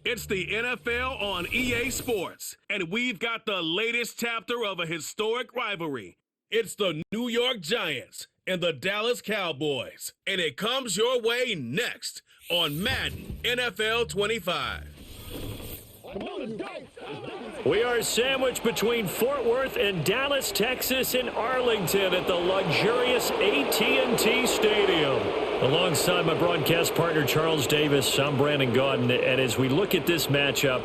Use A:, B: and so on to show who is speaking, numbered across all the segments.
A: It's the NFL on EA Sports, and we've got the latest chapter of a historic rivalry. It's the New York Giants and the Dallas Cowboys, and it comes your way next on Madden NFL 25.
B: We are sandwiched between Fort Worth and Dallas, Texas, and Arlington at the luxurious AT&T Stadium. Alongside my broadcast partner, Charles Davis, I'm Brandon Gaudin, and as we look at this matchup,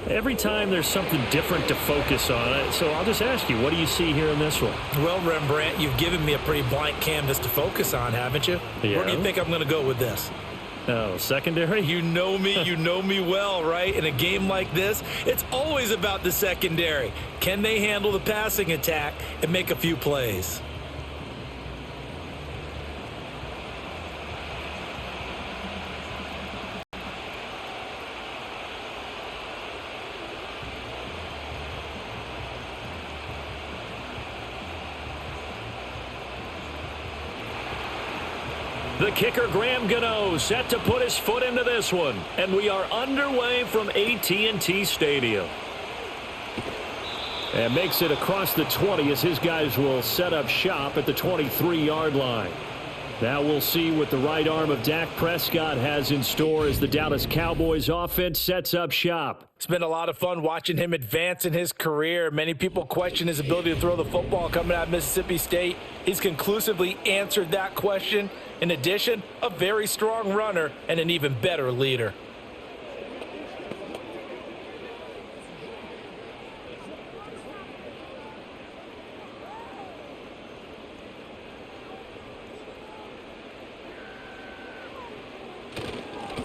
B: every time there's something different to focus on. So I'll just ask you, what do you see here in this one?
C: Well, Rembrandt, you've given me a pretty blank canvas to focus on, haven't you?
B: Yeah.
C: Where do you think I'm going to go with this?
B: Oh, secondary?
C: You know me well, right? In a game like this, it's always about the secondary. Can they handle the passing attack and make a few plays?
B: The kicker, Graham Gano, set to put his foot into this one. And we are underway from AT&T Stadium. And makes it across the 20 as his guys will set up shop at the 23-yard line. Now we'll see what the right arm of Dak Prescott has in store as the Dallas Cowboys offense sets up shop.
C: It's been a lot of fun watching him advance in his career. Many people question his ability to throw the football coming out of Mississippi State. He's conclusively answered that question. In addition, a very strong runner and an even better leader.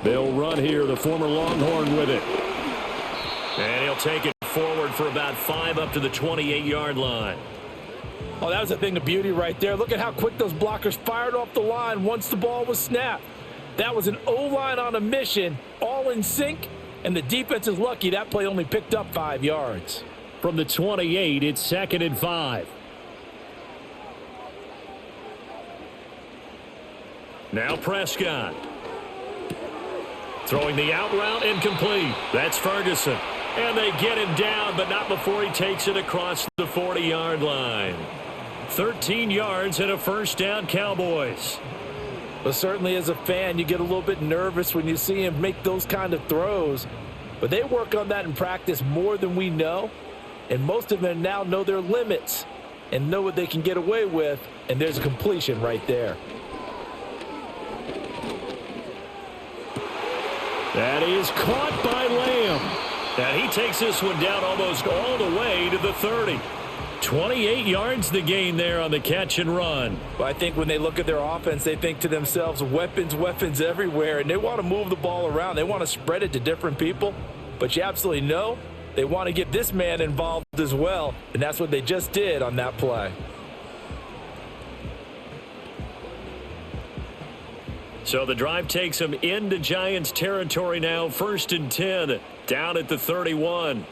B: They'll run here, the former Longhorn with it. And he'll take it forward for about 5 up to the 28-yard line.
C: Oh, that was a thing of beauty right there. Look at how quick those blockers fired off the line once the ball was snapped. That was an O-line on a mission, all in sync, and the defense is lucky that play only picked up 5 yards.
B: From the 28, it's 2nd and 5. Now Prescott. Throwing the out route, incomplete. That's Ferguson. And they get him down, but not before he takes it across the 40-yard line. 13 yards and a first down, Cowboys.
C: But certainly as a fan, you get a little bit nervous when you see him make those kind of throws. But they work on that in practice more than we know. And most of them now know their limits and know what they can get away with. And there's a completion right there.
B: That is caught by Lamb. And he takes this one down almost all the way to the 30. 28 yards the gain there on the catch and run.
C: Well, I think when they look at their offense, they think to themselves, weapons, weapons everywhere. And they want to move the ball around. They want to spread it to different people. But you absolutely know they want to get this man involved as well. And that's what they just did on that play.
B: So the drive takes them into Giants territory now. 1st and 10, down at the 31.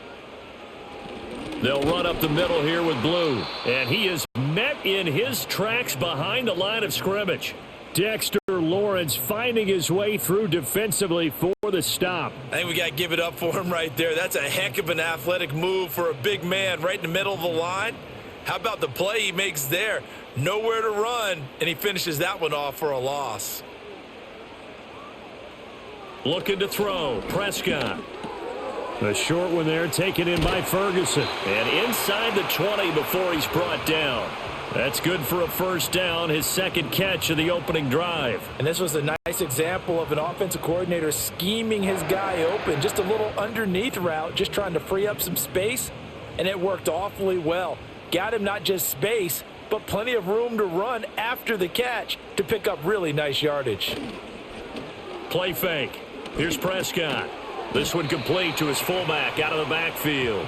B: They'll run up the middle here with Blue. And he is met in his tracks behind the line of scrimmage. Dexter Lawrence finding his way through defensively for the stop.
C: I think we got to give it up for him right there. That's a heck of an athletic move for a big man right in the middle of the line. How about the play he makes there? Nowhere to run, and he finishes that one off for a loss.
B: Looking to throw, Prescott. The short one there taken in by Ferguson. And inside the 20 before he's brought down. That's good for a first down, his second catch of the opening drive.
C: And this was a nice example of an offensive coordinator scheming his guy open. Just a little underneath route, just trying to free up some space. And it worked awfully well. Got him not just space, but plenty of room to run after the catch to pick up really nice yardage.
B: Play fake. Here's Prescott. This one complete to his fullback out of the backfield.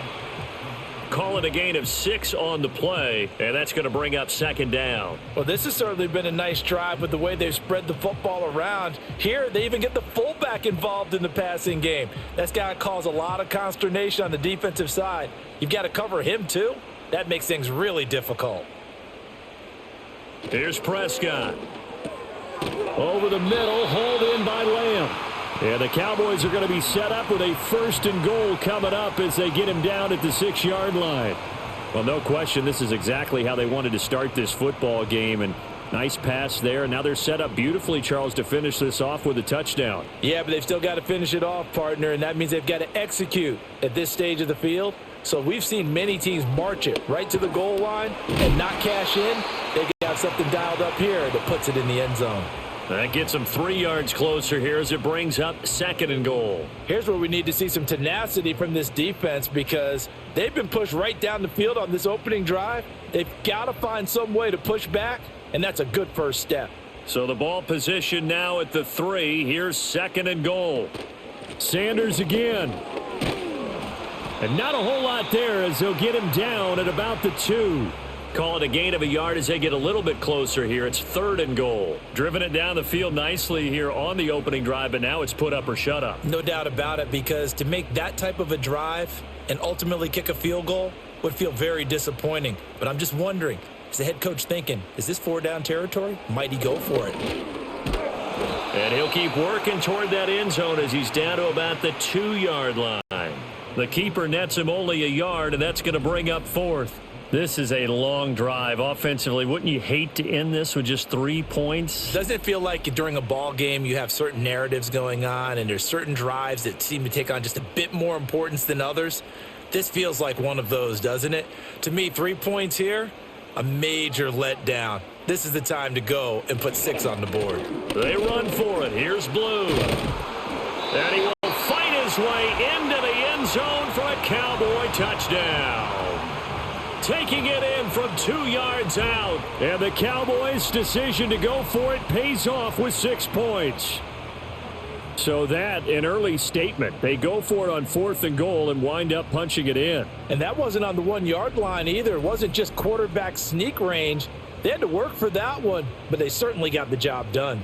B: Call it a gain of 6 on the play, and that's going to bring up 2nd down.
C: Well, this has certainly been a nice drive with the way they've spread the football around. Here, they even get the fullback involved in the passing game. That's got to cause a lot of consternation on the defensive side. You've got to cover him, too. That makes things really difficult.
B: Here's Prescott. Over the middle, hauled in by Lamb. And the Cowboys are going to be set up with a 1st and goal coming up as they get him down at the 6-yard line. Well, no question, this is exactly how they wanted to start this football game. And nice pass there. Now they're set up beautifully, Charles, to finish this off with a touchdown.
C: Yeah, but they've still got to finish it off, partner, and that means they've got to execute at this stage of the field. So we've seen many teams march it right to the goal line and not cash in. They've got something dialed up here that puts it in the end zone.
B: That gets them 3 yards closer here as it brings up 2nd and goal.
C: Here's where we need to see some tenacity from this defense because they've been pushed right down the field on this opening drive. They've got to find some way to push back, and that's a good first step.
B: So the ball position now at the 3. Here's 2nd and goal. Sanders again. And not a whole lot there as they'll get him down at about the 2. Call it a gain of a yard as they get a little bit closer here. It's 3rd and goal. Driven it down the field nicely here on the opening drive, but now it's put up or shut up.
C: No doubt about it, because to make that type of a drive and ultimately kick a field goal would feel very disappointing. But I'm just wondering, is the head coach thinking, is this 4-down territory? Might he go for it?
B: And he'll keep working toward that end zone as he's down to about the 2-yard line. The keeper nets him only a yard, and that's going to bring up 4th. This is a long drive offensively. Wouldn't you hate to end this with just 3 points?
C: Doesn't it feel like during a ball game you have certain narratives going on and there's certain drives that seem to take on just a bit more importance than others? This feels like one of those, doesn't it? To me, 3 points here, a major letdown. This is the time to go and put 6 on the board.
B: They run for it. Here's Blue. And he will fight his way into the end zone for a Cowboy touchdown. Taking it in from 2 yards out. And the Cowboys' decision to go for it pays off with 6 points. So that, an early statement. They go for it on 4th and goal and wind up punching it in.
C: And that wasn't on the 1-yard line either. It wasn't just quarterback sneak range. They had to work for that one, but they certainly got the job done.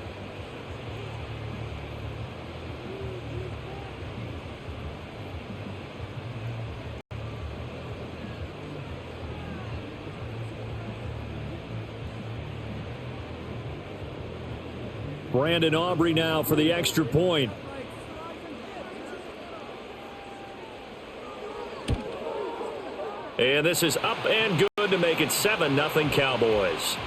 B: Brandon Aubrey now for the extra point. And this is up and good to make it 7-0 Cowboys.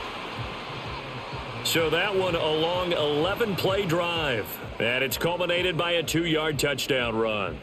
B: So that one a long 11-play drive. And it's culminated by a 2-yard touchdown run.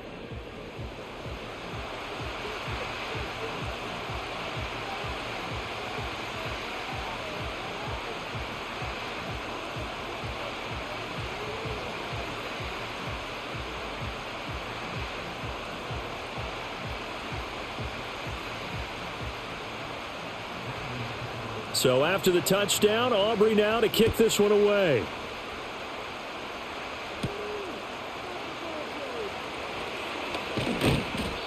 B: So after the touchdown, Aubrey now to kick this one away.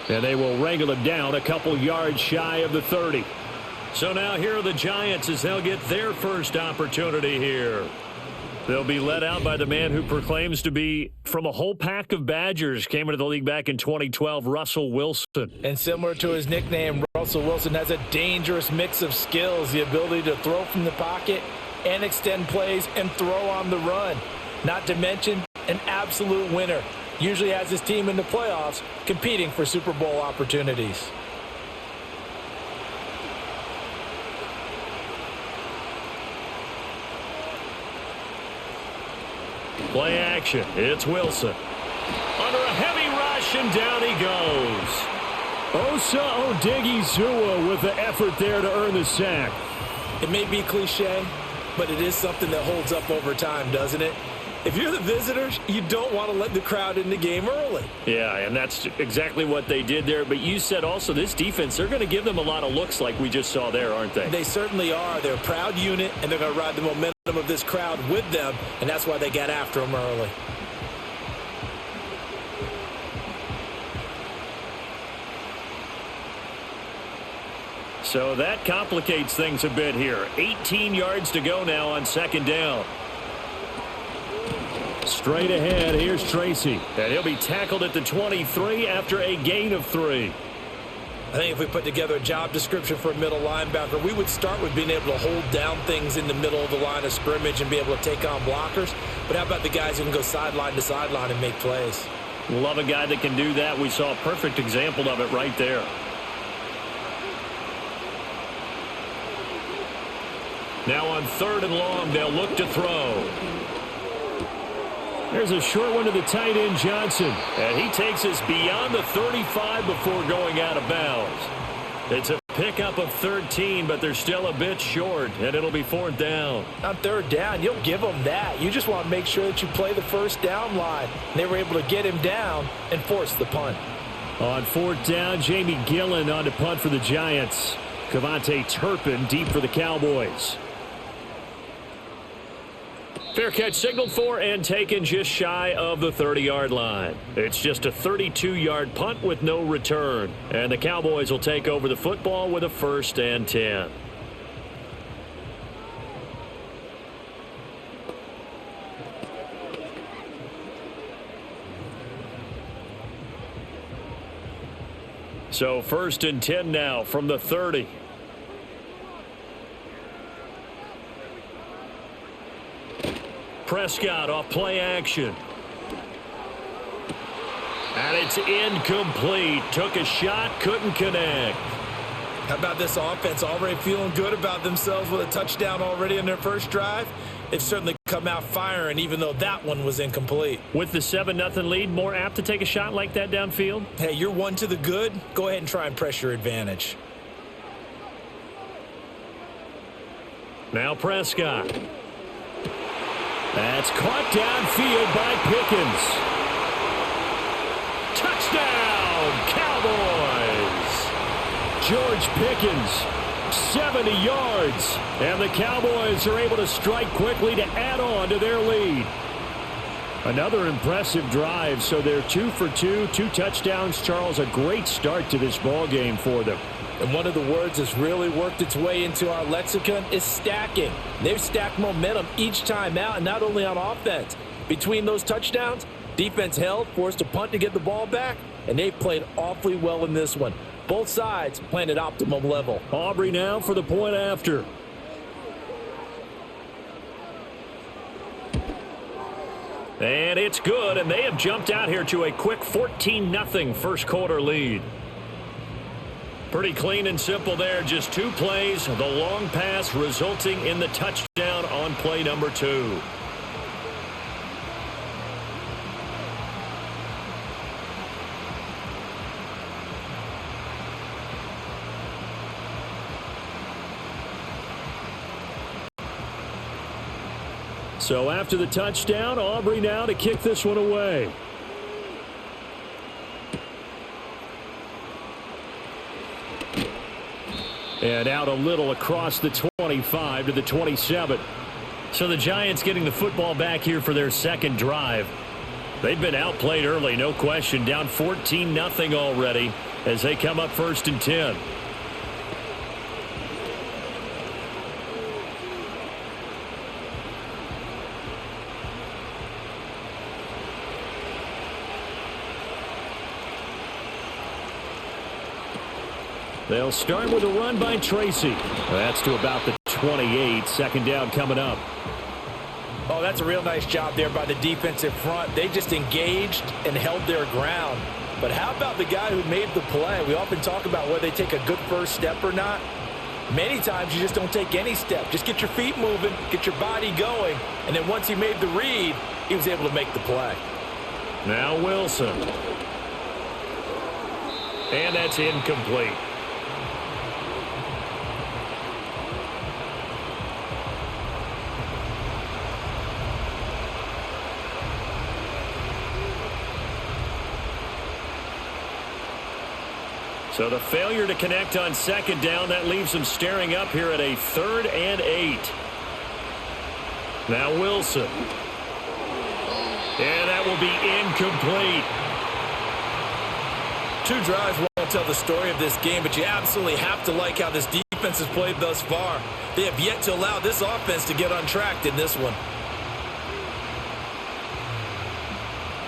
B: And they will wrangle him down a couple yards shy of the 30. So now here are the Giants as they'll get their first opportunity here. They'll be led out by the man who proclaims to be from a whole pack of Badgers. Came into the league back in 2012, Russell Wilson.
C: And similar to his nickname, Russell Wilson has a dangerous mix of skills, the ability to throw from the pocket and extend plays and throw on the run. Not to mention an absolute winner. Usually has his team in the playoffs competing for Super Bowl opportunities.
B: Play action. It's Wilson. Under a heavy rush, and down he goes. Osa Odigizua with the effort there to earn the sack.
C: It may be cliche, but it is something that holds up over time, doesn't it? If you're the visitors, you don't want to let the crowd in the game early.
B: Yeah, and that's exactly what they did there. But you said also this defense, they're going to give them a lot of looks like we just saw there, aren't they?
C: They certainly are. They're a proud unit, and they're going to ride the momentum of this crowd with them, and that's why they got after them early.
B: So that complicates things a bit here. 18 yards to go now on second down. Straight ahead, here's Tracy. And he'll be tackled at the 23 after a gain of 3.
C: I think if we put together a job description for a middle linebacker, we would start with being able to hold down things in the middle of the line of scrimmage and be able to take on blockers. But how about the guys who can go sideline to sideline and make plays?
B: Love a guy that can do that. We saw a perfect example of it right there. Now on 3rd and long, they'll look to throw. There's a short one to the tight end, Johnson. And he takes us beyond the 35 before going out of bounds. It's a pickup of 13, but they're still a bit short, and it'll be 4th down.
C: On 3rd down, you'll give them that. You just want to make sure that you play the first down line. They were able to get him down and force the punt.
B: On 4th down, Jamie Gillen on to punt for the Giants. Cavante Turpin deep for the Cowboys. Fair catch signaled for and taken just shy of the 30-yard line. It's just a 32-yard punt with no return. And the Cowboys will take over the football with a 1st and 10. So 1st and 10 now from the 30. Prescott off play action. And it's incomplete. Took a shot, couldn't connect.
C: How about this offense already feeling good about themselves with a touchdown already in their first drive? They've certainly come out firing, even though that one was incomplete.
B: With the 7-0 lead, more apt to take a shot like that downfield?
C: Hey, you're one to the good. Go ahead and try and press your advantage.
B: Now Prescott. That's caught downfield by Pickens. Touchdown, Cowboys! George Pickens, 70 yards. And the Cowboys are able to strike quickly to add on to their lead. Another impressive drive, so they're 2 for 2, 2 touchdowns. Charles, a great start to this ball game for them.
C: And one of the words that's really worked its way into our lexicon is stacking. They've stacked momentum each time out, and not only on offense. Between those touchdowns, defense held, forced a punt to get the ball back, and they've played awfully well in this one. Both sides playing at optimum level.
B: Aubrey now for the point after. And it's good, and they have jumped out here to a quick 14-0 first quarter lead. Pretty clean and simple there. Just 2 plays. The long pass resulting in the touchdown on play number 2. So after the touchdown, Aubrey now to kick this one away. And out a little across the 25 to the 27. So the Giants getting the football back here for their second drive. They've been outplayed early, no question. Down 14-0 already as they come up 1st and 10. They'll start with a run by Tracy. That's to about the 28. 2nd down coming up.
C: Oh, that's a real nice job there by the defensive front. They just engaged and held their ground. But how about the guy who made the play? We often talk about whether they take a good first step or not. Many times you just don't take any step. Just get your feet moving, get your body going, and then once he made the read, he was able to make the play.
B: Now Wilson. And that's incomplete. So the failure to connect on 2nd down, that leaves them staring up here at a 3rd and 8. Now Wilson. And that will be incomplete.
C: 2 drives won't tell the story of this game, but you absolutely have to like how this defense has played thus far. They have yet to allow this offense to get untracked in this one.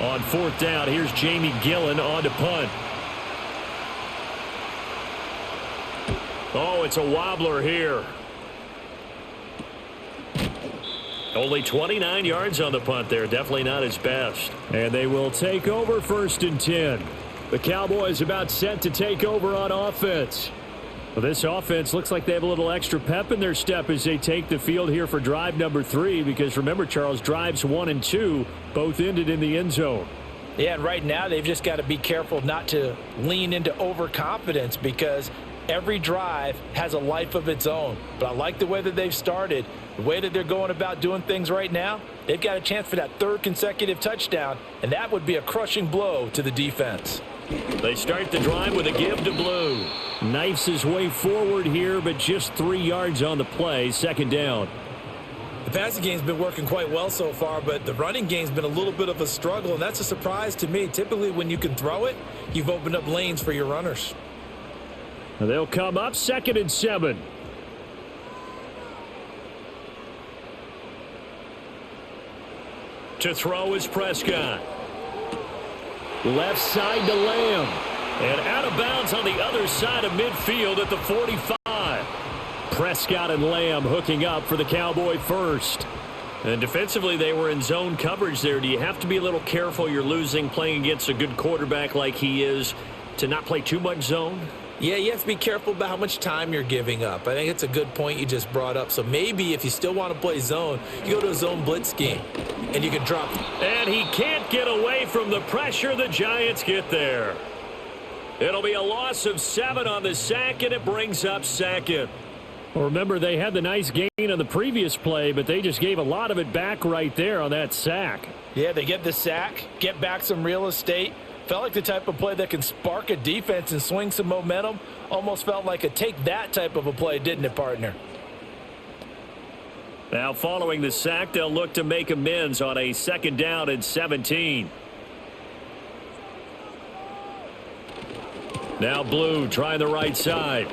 B: On 4th down, here's Jamie Gillen on to punt. Oh, it's a wobbler here. Only 29 yards on the punt there. Definitely not his best. And they will take over 1st and 10. The Cowboys about set to take over on offense. Well, this offense looks like they have a little extra pep in their step as they take the field here for drive number 3. Because remember, Charles, drives 1 and 2 both ended in the end zone.
C: Yeah, and right now they've just got to be careful not to lean into overconfidence because every drive has a life of its own. But I like the way that they've started. The way that they're going about doing things right now, they've got a chance for that 3rd consecutive touchdown, and that would be a crushing blow to the defense.
B: They start the drive with a give to Blue. Knifes his way forward here, but just 3 yards on the play. 2nd down.
C: The passing game's been working quite well so far, but the running game's been a little bit of a struggle, and that's a surprise to me. Typically, when you can throw it, you've opened up lanes for your runners.
B: They'll come up 2nd and 7. To throw is Prescott. Left side to Lamb. And out of bounds on the other side of midfield at the 45. Prescott and Lamb hooking up for the Cowboy first. And defensively, they were in zone coverage there. Do you have to be a little careful? You're losing playing against a good quarterback like he is to not play too much zone?
C: Yeah, you have to be careful about how much time you're giving up. I think it's a good point you just brought up. So maybe if you still want to play zone, you go to a zone blitz scheme, and you can drop.
B: And he can't get away from the pressure the Giants get there. It'll be a loss of 7 on the sack, and it brings up 2nd. Well, remember, they had the nice gain on the previous play, but they just gave a lot of it back right there on that sack.
C: Yeah, they get the sack, get back some real estate. Felt like the type of play that can spark a defense and swing some momentum. Almost felt like a take-that type of a play, didn't it, partner?
B: Now, following the sack, they'll look to make amends on a 2nd down and 17. Now Blue trying the right side.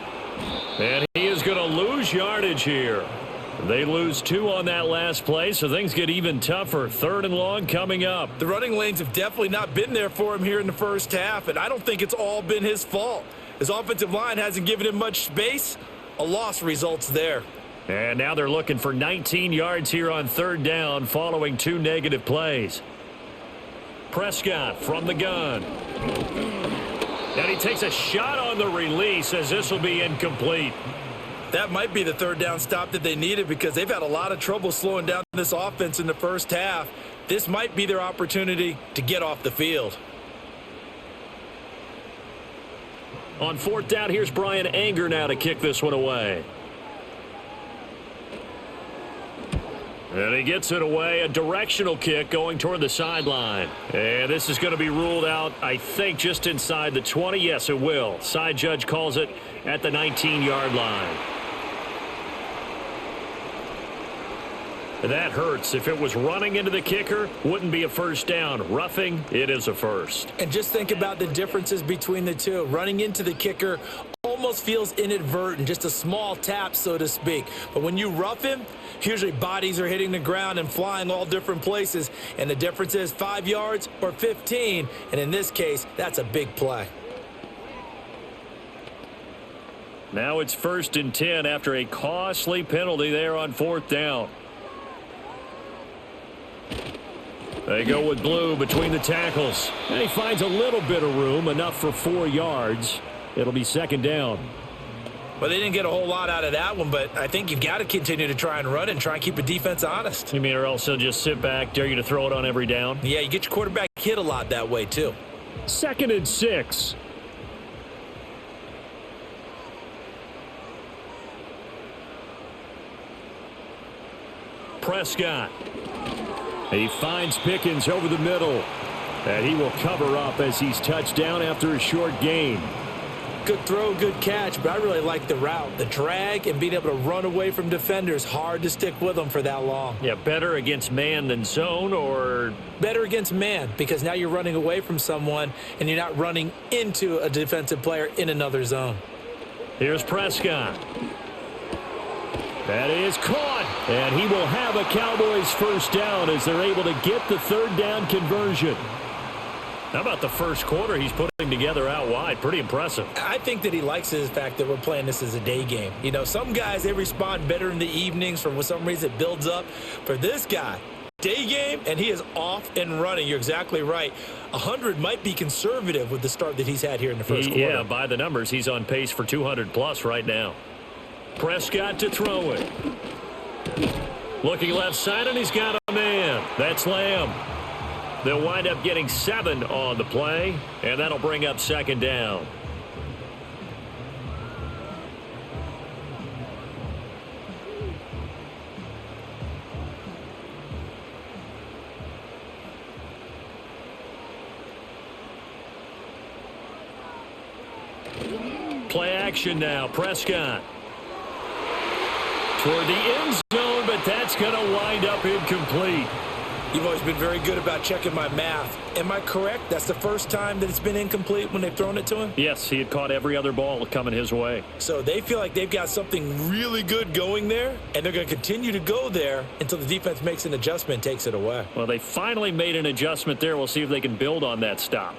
B: And he is going to lose yardage here. They lose 2 on that last play, so things get even tougher. 3rd and long coming up.
C: The running lanes have definitely not been there for him here in the first half, and I don't think it's all been his fault. His offensive line hasn't given him much space. A loss results there.
B: And now they're looking for 19 yards here on 3rd down following 2 negative plays. Prescott from the gun. And he takes a shot on the release as this will be incomplete.
C: That might be the 3rd down stop that they needed because they've had a lot of trouble slowing down this offense in the first half. This might be their opportunity to get off the field.
B: On 4th down, here's Brian Anger now to kick this one away. And he gets it away, a directional kick going toward the sideline. And this is going to be ruled out, I think, just inside the 20. Yes, it will. Side judge calls it at the 19-yard line. That hurts. If it was running into the kicker, wouldn't be a 1st down. Roughing, it is a 1st.
C: And just think about the differences between the two. Running into the kicker almost feels inadvertent, just a small tap, so to speak. But when you rough him, usually bodies are hitting the ground and flying all different places. And the difference is 5 yards or 15. And in this case, that's a big play.
B: Now it's 1st and 10 after a costly penalty there on 4th down. They go with Blue between the tackles. And he finds a little bit of room, enough for 4 yards. It'll be 2nd down.
C: Well, they didn't get a whole lot out of that one, but I think you've got to continue to try and run and try and keep a defense honest.
B: You mean, or else they'll just sit back, dare you to throw it on every down?
C: Yeah, you get your quarterback hit a lot that way, too.
B: 2nd and 6. Prescott. He finds Pickens over the middle. And he will cover up as he's touched down after a short gain.
C: Good throw, good catch, but I really like the route. The drag and being able to run away from defenders, hard to stick with them for that long.
B: Yeah, better against man than zone, or?
C: Better against man, because now you're running away from someone and you're not running into a defensive player in another zone.
B: Here's Prescott. That is caught, and he will have a Cowboys 1st down as they're able to get the 3rd down conversion. How about the first quarter he's putting together out wide? Pretty impressive.
C: I think that he likes the fact that we're playing this as a day game. You know, some guys, they respond better in the evenings. For some reason, it builds up. For this guy, day game, and he is off and running. You're exactly right. 100 might be conservative with the start that he's had here in the first quarter.
B: Yeah, by the numbers, he's on pace for 200-plus right now. Prescott to throw it. Looking left side, and he's got a man. That's Lamb. They'll wind up getting 7 on the play, and that'll bring up second down. Play action now. Prescott. Toward the end zone, but that's going to wind up incomplete.
C: You've always been very good about checking my math. Am I correct? That's the first time that it's been incomplete when they've thrown it to him?
B: Yes, he had caught every other ball coming his way.
C: So they feel like they've got something really good going there, and they're going to continue to go there until the defense makes an adjustment and takes it away.
B: Well, they finally made an adjustment there. We'll see if they can build on that stop.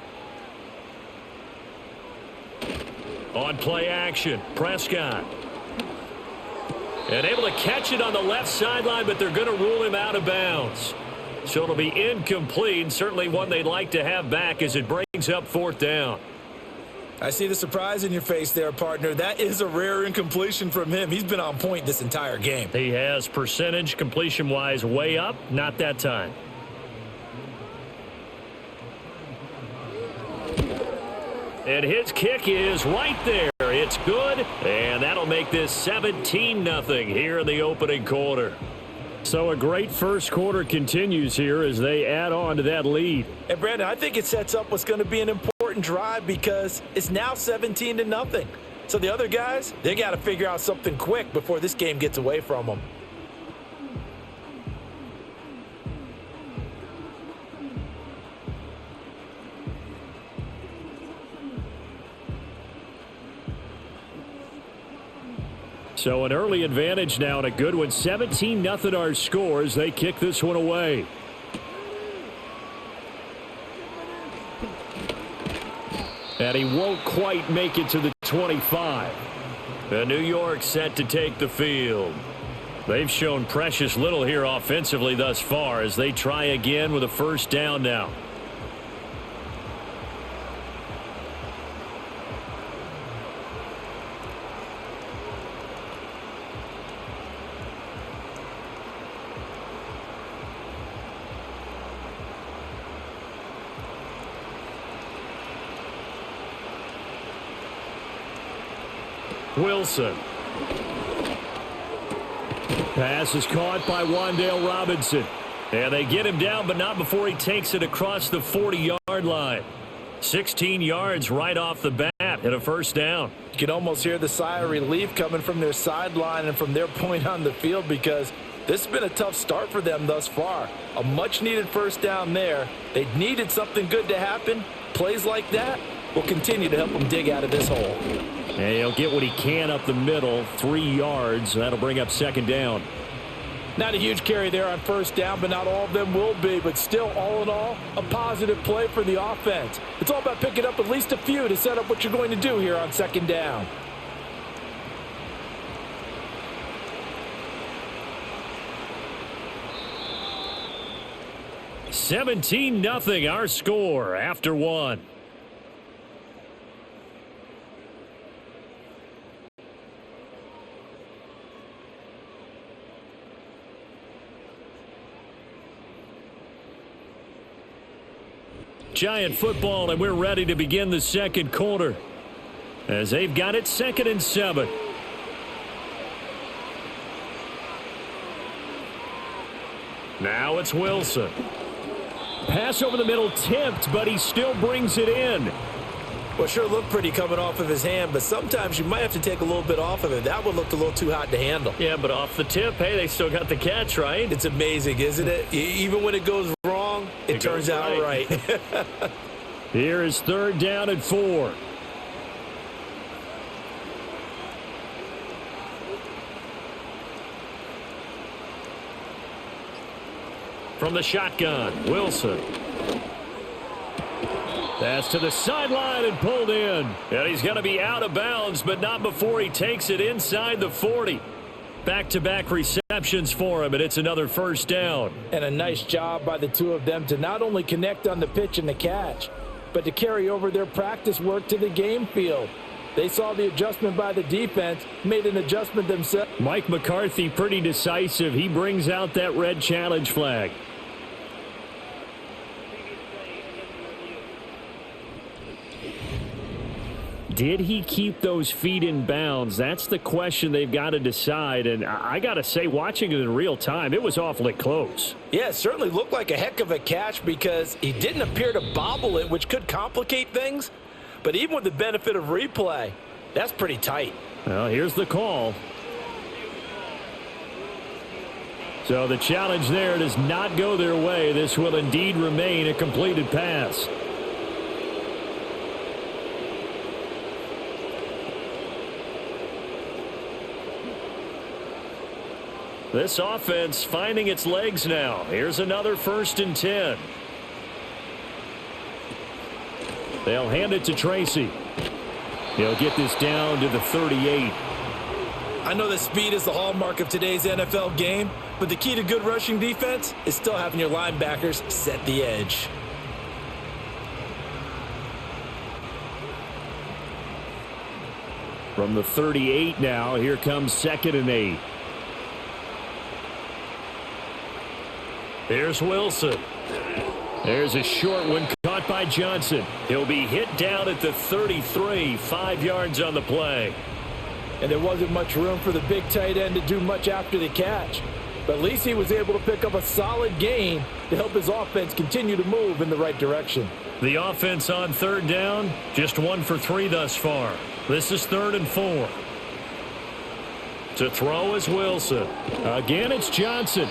B: On play action, Prescott. And able to catch it on the left sideline, but they're going to rule him out of bounds. So it'll be incomplete, certainly one they'd like to have back as it brings up fourth down.
C: I see the surprise in your face there, partner. That is a rare incompletion from him. He's been on point this entire game.
B: He has percentage completion-wise way up, not that time. And his kick is right there. It's good, and that'll make this 17-0 here in the opening quarter. So a great first quarter continues here as they add on to that lead.
C: And Brandon, I think it sets up what's going to be an important drive because it's now 17-0. So the other guys, they got to figure out something quick before this game gets away from them.
B: So an early advantage now and a good one. 17-0 our score as they kick this one away. And he won't quite make it to the 25. The New York set to take the field. They've shown precious little here offensively thus far as they try again with a first down now. Wilson. Pass is caught by Wan'Dale Robinson. And they get him down, but not before he takes it across the 40-yard line. 16 yards right off the bat and a first down.
C: You can almost hear the sigh of relief coming from their sideline and from their point on the field because this has been a tough start for them thus far. A much-needed first down there. They needed something good to happen. Plays like that will continue to help them dig out of this hole.
B: And he'll get what he can up the middle, 3 yards. That'll bring up second down.
C: Not a huge carry there on first down, but not all of them will be. But still, all in all, a positive play for the offense. It's all about picking up at least a few to set up what you're going to do here on second down.
B: $17-0 our score after one. Giant football, and we're ready to begin the second quarter as they've got it 2nd and 7. Now it's Wilson. Pass over the middle tipped, but he still brings it in.
C: Well, sure looked pretty coming off of his hand, but sometimes you might have to take a little bit off of it. That one looked a little too hot to handle.
B: Yeah, but off the tip, hey, they still got the catch, right?
C: It's amazing, isn't it? Even when it goes wrong, it turns out right.
B: Here is 3rd down and 4. From the shotgun, Wilson. Pass to the sideline and pulled in. And he's going to be out of bounds, but not before he takes it inside the 40. Back-to-back receptions for him, and it's another first down.
C: And a nice job by the two of them to not only connect on the pitch and the catch, but to carry over their practice work to the game field. They saw the adjustment by the defense, made an adjustment themselves.
B: Mike McCarthy pretty decisive. He brings out that red challenge flag. Did he keep those feet in bounds? That's the question they've got to decide. And I got to say, watching it in real time, it was awfully close.
C: Yeah, it certainly looked like a heck of a catch because he didn't appear to bobble it, which could complicate things. But even with the benefit of replay, that's pretty tight.
B: Well, here's the call. So the challenge there does not go their way. This will indeed remain a completed pass. This offense finding its legs now. Here's another 1st and 10. They'll hand it to Tracy. He'll get this down to the 38.
C: I know that speed is the hallmark of today's NFL game, but the key to good rushing defense is still having your linebackers set the edge.
B: From the 38 now, here comes 2nd and 8. Here's Wilson. There's a short one caught by Johnson. He'll be hit down at the 33, 5 yards on the play.
C: And there wasn't much room for the big tight end to do much after the catch. But at least he was able to pick up a solid gain to help his offense continue to move in the right direction.
B: The offense on 3rd down, just 1 for 3 thus far. This is 3rd and 4. To throw is Wilson. Again, it's Johnson.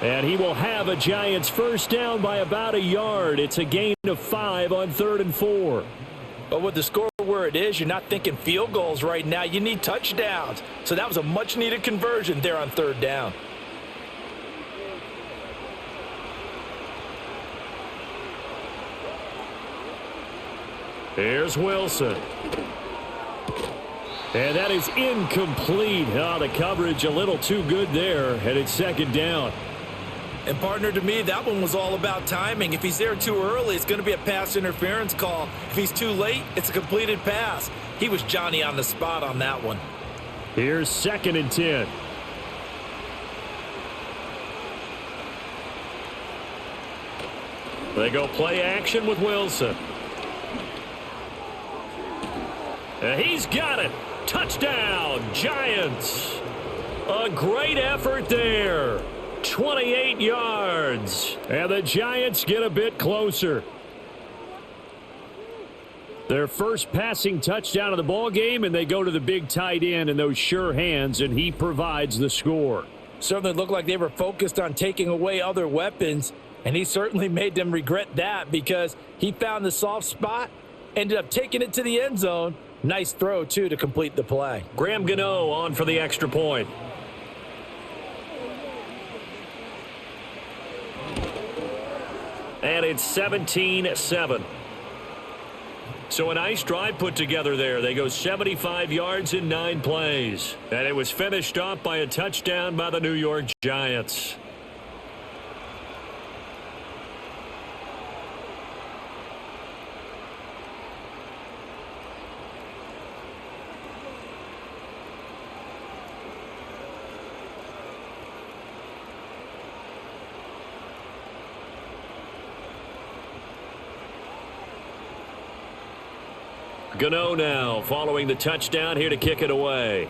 B: And he will have a Giants first down by about a yard. It's a gain of 5 on 3rd and 4.
C: But with the score where it is, you're not thinking field goals right now. You need touchdowns. So that was a much-needed conversion there on 3rd down.
B: Here's Wilson. And that is incomplete. Oh, the coverage a little too good there, and it's 2nd down.
C: And, partner, to me, that one was all about timing. If he's there too early, it's going to be a pass interference call. If he's too late, it's a completed pass. He was Johnny on the spot on that one.
B: Here's 2nd and 10. They go play action with Wilson. And he's got it. Touchdown, Giants. A great effort there. 28 yards. And the Giants get a bit closer. Their first passing touchdown of the ball game, and they go to the big tight end in those sure hands, and he provides the score.
C: Certainly looked like they were focused on taking away other weapons, and he certainly made them regret that because he found the soft spot, ended up taking it to the end zone. Nice throw, too, to complete the play.
B: Graham Gano on for the extra point. And it's 17-7. So a nice drive put together there. They go 75 yards in 9 plays. And it was finished off by a touchdown by the New York Giants. Gano now following the touchdown here to kick it away.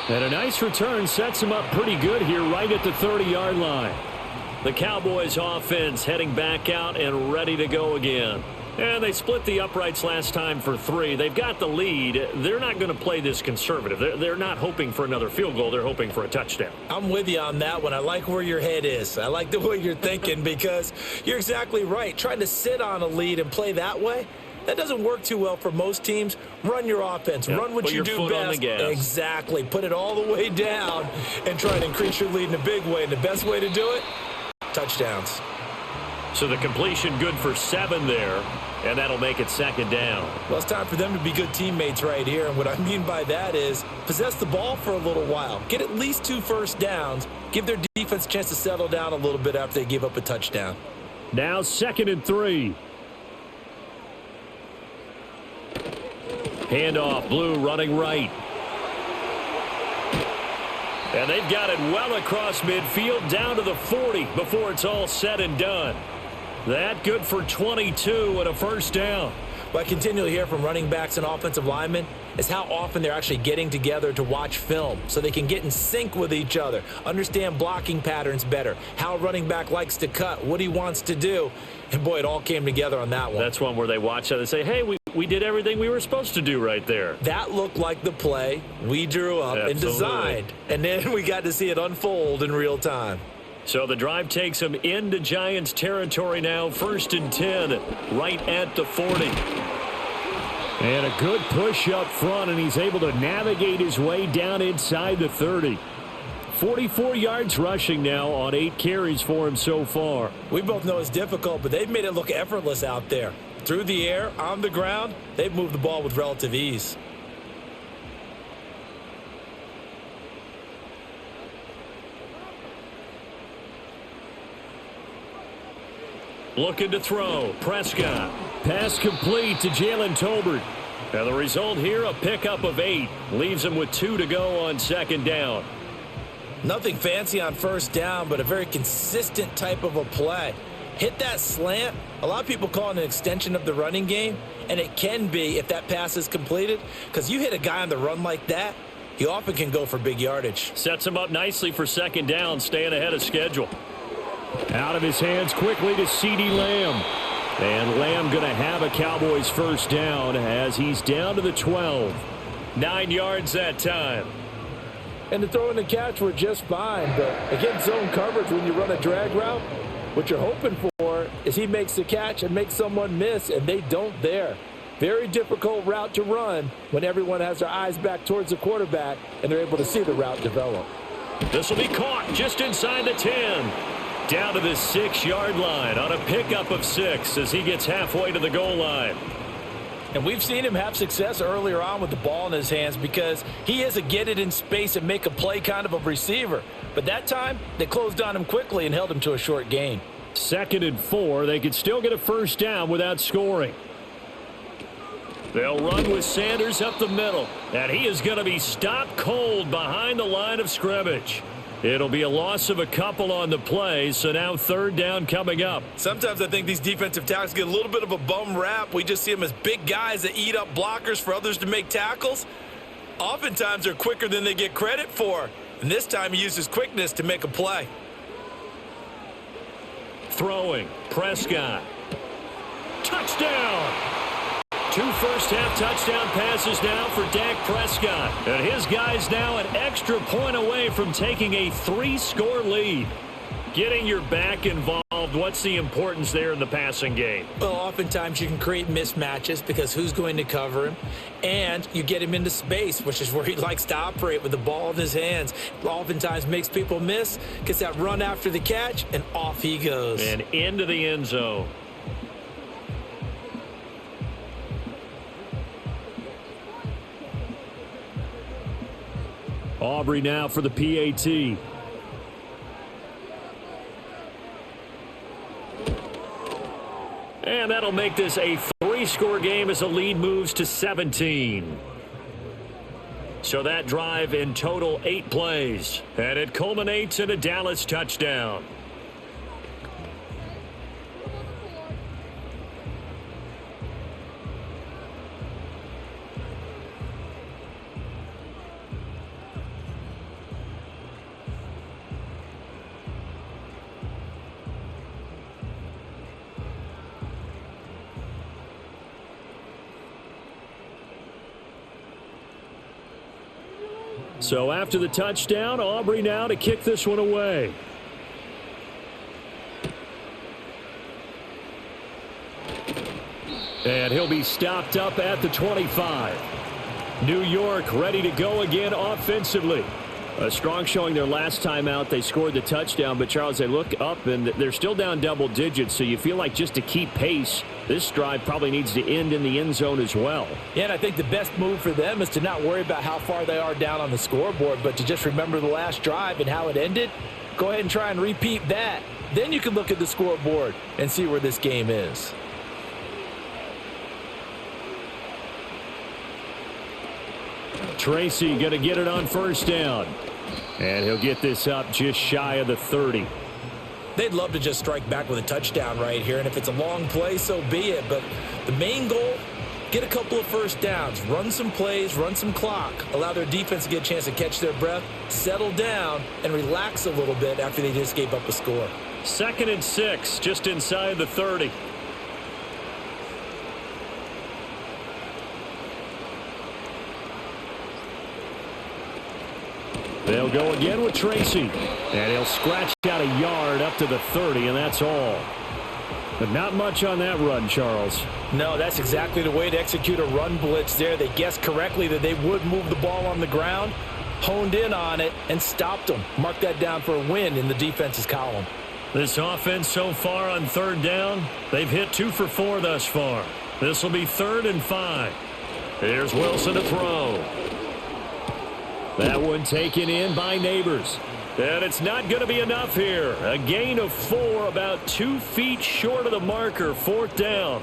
B: And a nice return sets him up pretty good here right at the 30-yard line. The Cowboys offense heading back out and ready to go again. And they split the uprights last time for 3. They've got the lead. They're not going to play this conservative. They're not hoping for another field goal. They're hoping for a touchdown.
C: I'm with you on that one. I like where your head is. I like the way you're thinking because you're exactly right. Trying to sit on a lead and play that way, That doesn't work too well for most teams. Run your offense. Run what you do
B: best. On the gas.
C: Exactly. Put it all the way down and try to increase your lead in a big way. And the best way to do it, touchdowns.
B: So the completion good for 7 there, and that'll make it 2nd down.
C: Well, it's time for them to be good teammates right here. And what I mean by that is possess the ball for a little while. Get at least 2 first downs. Give their defense a chance to settle down a little bit after they give up a touchdown.
B: Now 2nd and 3. Handoff, Blue running right. And they've got it well across midfield down to the 40 before it's all said and done. That good for 22 and a first down.
C: What I continually hear from running backs and offensive linemen is how often they're actually getting together to watch film so they can get in sync with each other, understand blocking patterns better, how a running back likes to cut, what he wants to do. And, boy, it all came together on that one.
B: That's one where they watch that and say, hey, we did everything we were supposed to do right there.
C: That looked like the play we drew up and designed. And then we got to see it unfold in real time.
B: So the drive takes them into Giants territory now, 1st and 10, right at the 40. And a good push up front, and he's able to navigate his way down inside the 30. 44 yards rushing now on 8 carries for him so far.
C: We both know it's difficult, but they've made it look effortless out there. Through the air, on the ground, they've moved the ball with relative ease.
B: Looking to throw. Prescott. Pass complete to Jalen Tolbert. And the result here, a pickup of 8. Leaves him with 2 to go on 2nd down.
C: Nothing fancy on first down, but a very consistent type of a play. Hit that slant. A lot of people call it an extension of the running game, and it can be if that pass is completed, because you hit a guy on the run like that, he often can go for big yardage.
B: Sets him up nicely for 2nd down, staying ahead of schedule. Out of his hands quickly to CeeDee Lamb. And Lamb going to have a Cowboys first down as he's down to the 12. 9 yards that time.
C: And the throw and the catch were just fine, but against zone coverage when you run a drag route, what you're hoping for is he makes the catch and makes someone miss, and they don't there. Very difficult route to run when everyone has their eyes back towards the quarterback and they're able to see the route develop.
B: This will be caught just inside the 10. Down to the 6-yard line on a pickup of 6 as he gets halfway to the goal line.
C: And we've seen him have success earlier on with the ball in his hands because he is a get it in space and make a play kind of a receiver. But that time, they closed on him quickly and held him to a short gain.
B: 2nd and 4. They could still get a first down without scoring. They'll run with Sanders up the middle. And he is going to be stopped cold behind the line of scrimmage. It'll be a loss of a couple on the play, so now 3rd down coming up.
C: Sometimes I think these defensive tackles get a little bit of a bum rap. We just see them as big guys that eat up blockers for others to make tackles. Oftentimes they're quicker than they get credit for. And this time he uses quickness to make a play.
B: Throwing. Prescott. Touchdown! 2 first-half touchdown passes now for Dak Prescott. And his guys now an extra point away from taking a 3-score lead. Getting your back involved, what's the importance there in the passing game?
C: Well, oftentimes you can create mismatches because who's going to cover him? And you get him into space, which is where he likes to operate with the ball in his hands. Oftentimes makes people miss, gets that run after the catch, and off he goes.
B: And into the end zone. Aubrey now for the PAT. And that'll make this a 3-score game as the lead moves to 17. So that drive in total 8 plays. And it culminates in a Dallas touchdown. So after the touchdown, Aubrey now to kick this one away. And he'll be stopped up at the 25. New York ready to go again offensively. A strong showing their last time out. They scored the touchdown, but Charles, they look up and they're still down double digits, so you feel like just to keep pace, this drive probably needs to end in the end zone as well.
C: Yeah, and I think the best move for them is to not worry about how far they are down on the scoreboard, but to just remember the last drive and how it ended. Go ahead and try and repeat that. Then you can look at the scoreboard and see where this game is.
B: Tracy going to get it on first down. And he'll get this up just shy of the 30.
C: They'd love to just strike back with a touchdown right here, and if it's a long play, so be it. But the main goal, get a couple of first downs, run some plays, run some clock, allow their defense to get a chance to catch their breath, settle down, and relax a little bit after they just gave up a score.
B: 2nd and 6, just inside the 30. They'll go again with Tracy. And he'll scratch out a yard up to the 30, and that's all. But not much on that run, Charles.
C: No, that's exactly the way to execute a run blitz there. They guessed correctly that they would move the ball on the ground, honed in on it, and stopped them. Mark that down for a win in the defense's column.
B: This offense so far on 3rd down, they've hit 2 for 4 thus far. This will be 3rd and 5. Here's Wilson to throw. That one taken in by Neighbors. And it's not going to be enough here. A gain of 4, about 2 feet short of the marker, 4th down.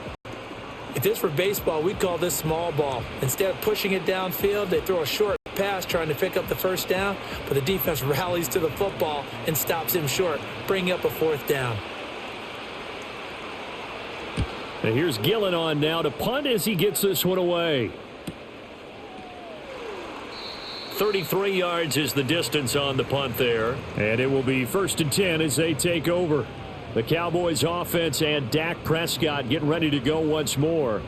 C: If this were baseball, we'd call this small ball. Instead of pushing it downfield, they throw a short pass trying to pick up the first down, but the defense rallies to the football and stops him short, bringing up a 4th down.
B: And here's Gillen on now to punt as he gets this one away. 33 yards is the distance on the punt there. And it will be 1st and 10 as they take over. The Cowboys offense and Dak Prescott getting ready to go once more.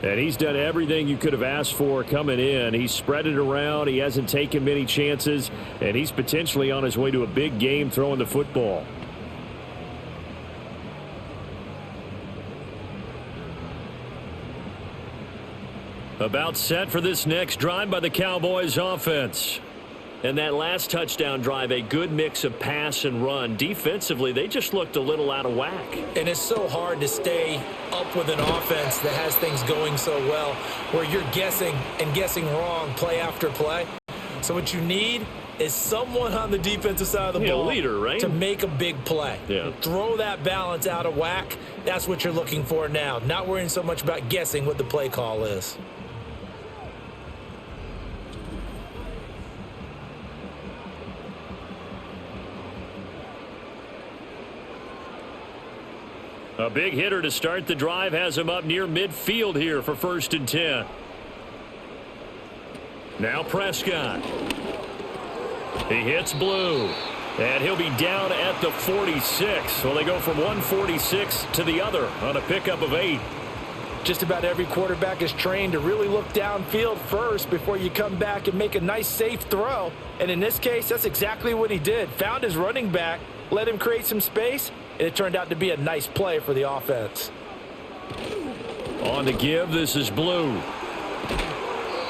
B: And he's done everything you could have asked for coming in. He's spread it around. He hasn't taken many chances. And he's potentially on his way to a big game throwing the football. About set for this next drive by the Cowboys offense. And that last touchdown drive, a good mix of pass and run. Defensively, they just looked a little out of whack.
C: And it's so hard to stay up with an offense that has things going so well, where you're guessing and guessing wrong play after play. So what you need is someone on the defensive side of the ball,
B: a leader, right?
C: To make a big play.
B: Yeah.
C: Throw that balance out of whack. That's what you're looking for now. Not worrying so much about guessing what the play call is.
B: A big hitter to start the drive has him up near midfield here for 1st and 10. Now Prescott. He hits Blue. And he'll be down at the 46. Well, they go from 146 to the other on a pickup of 8.
C: Just about every quarterback is trained to really look downfield first before you come back and make a nice, safe throw. And in this case, that's exactly what he did. Found his running back, let him create some space, and it turned out to be a nice play for the offense.
B: On to give, this is Blue.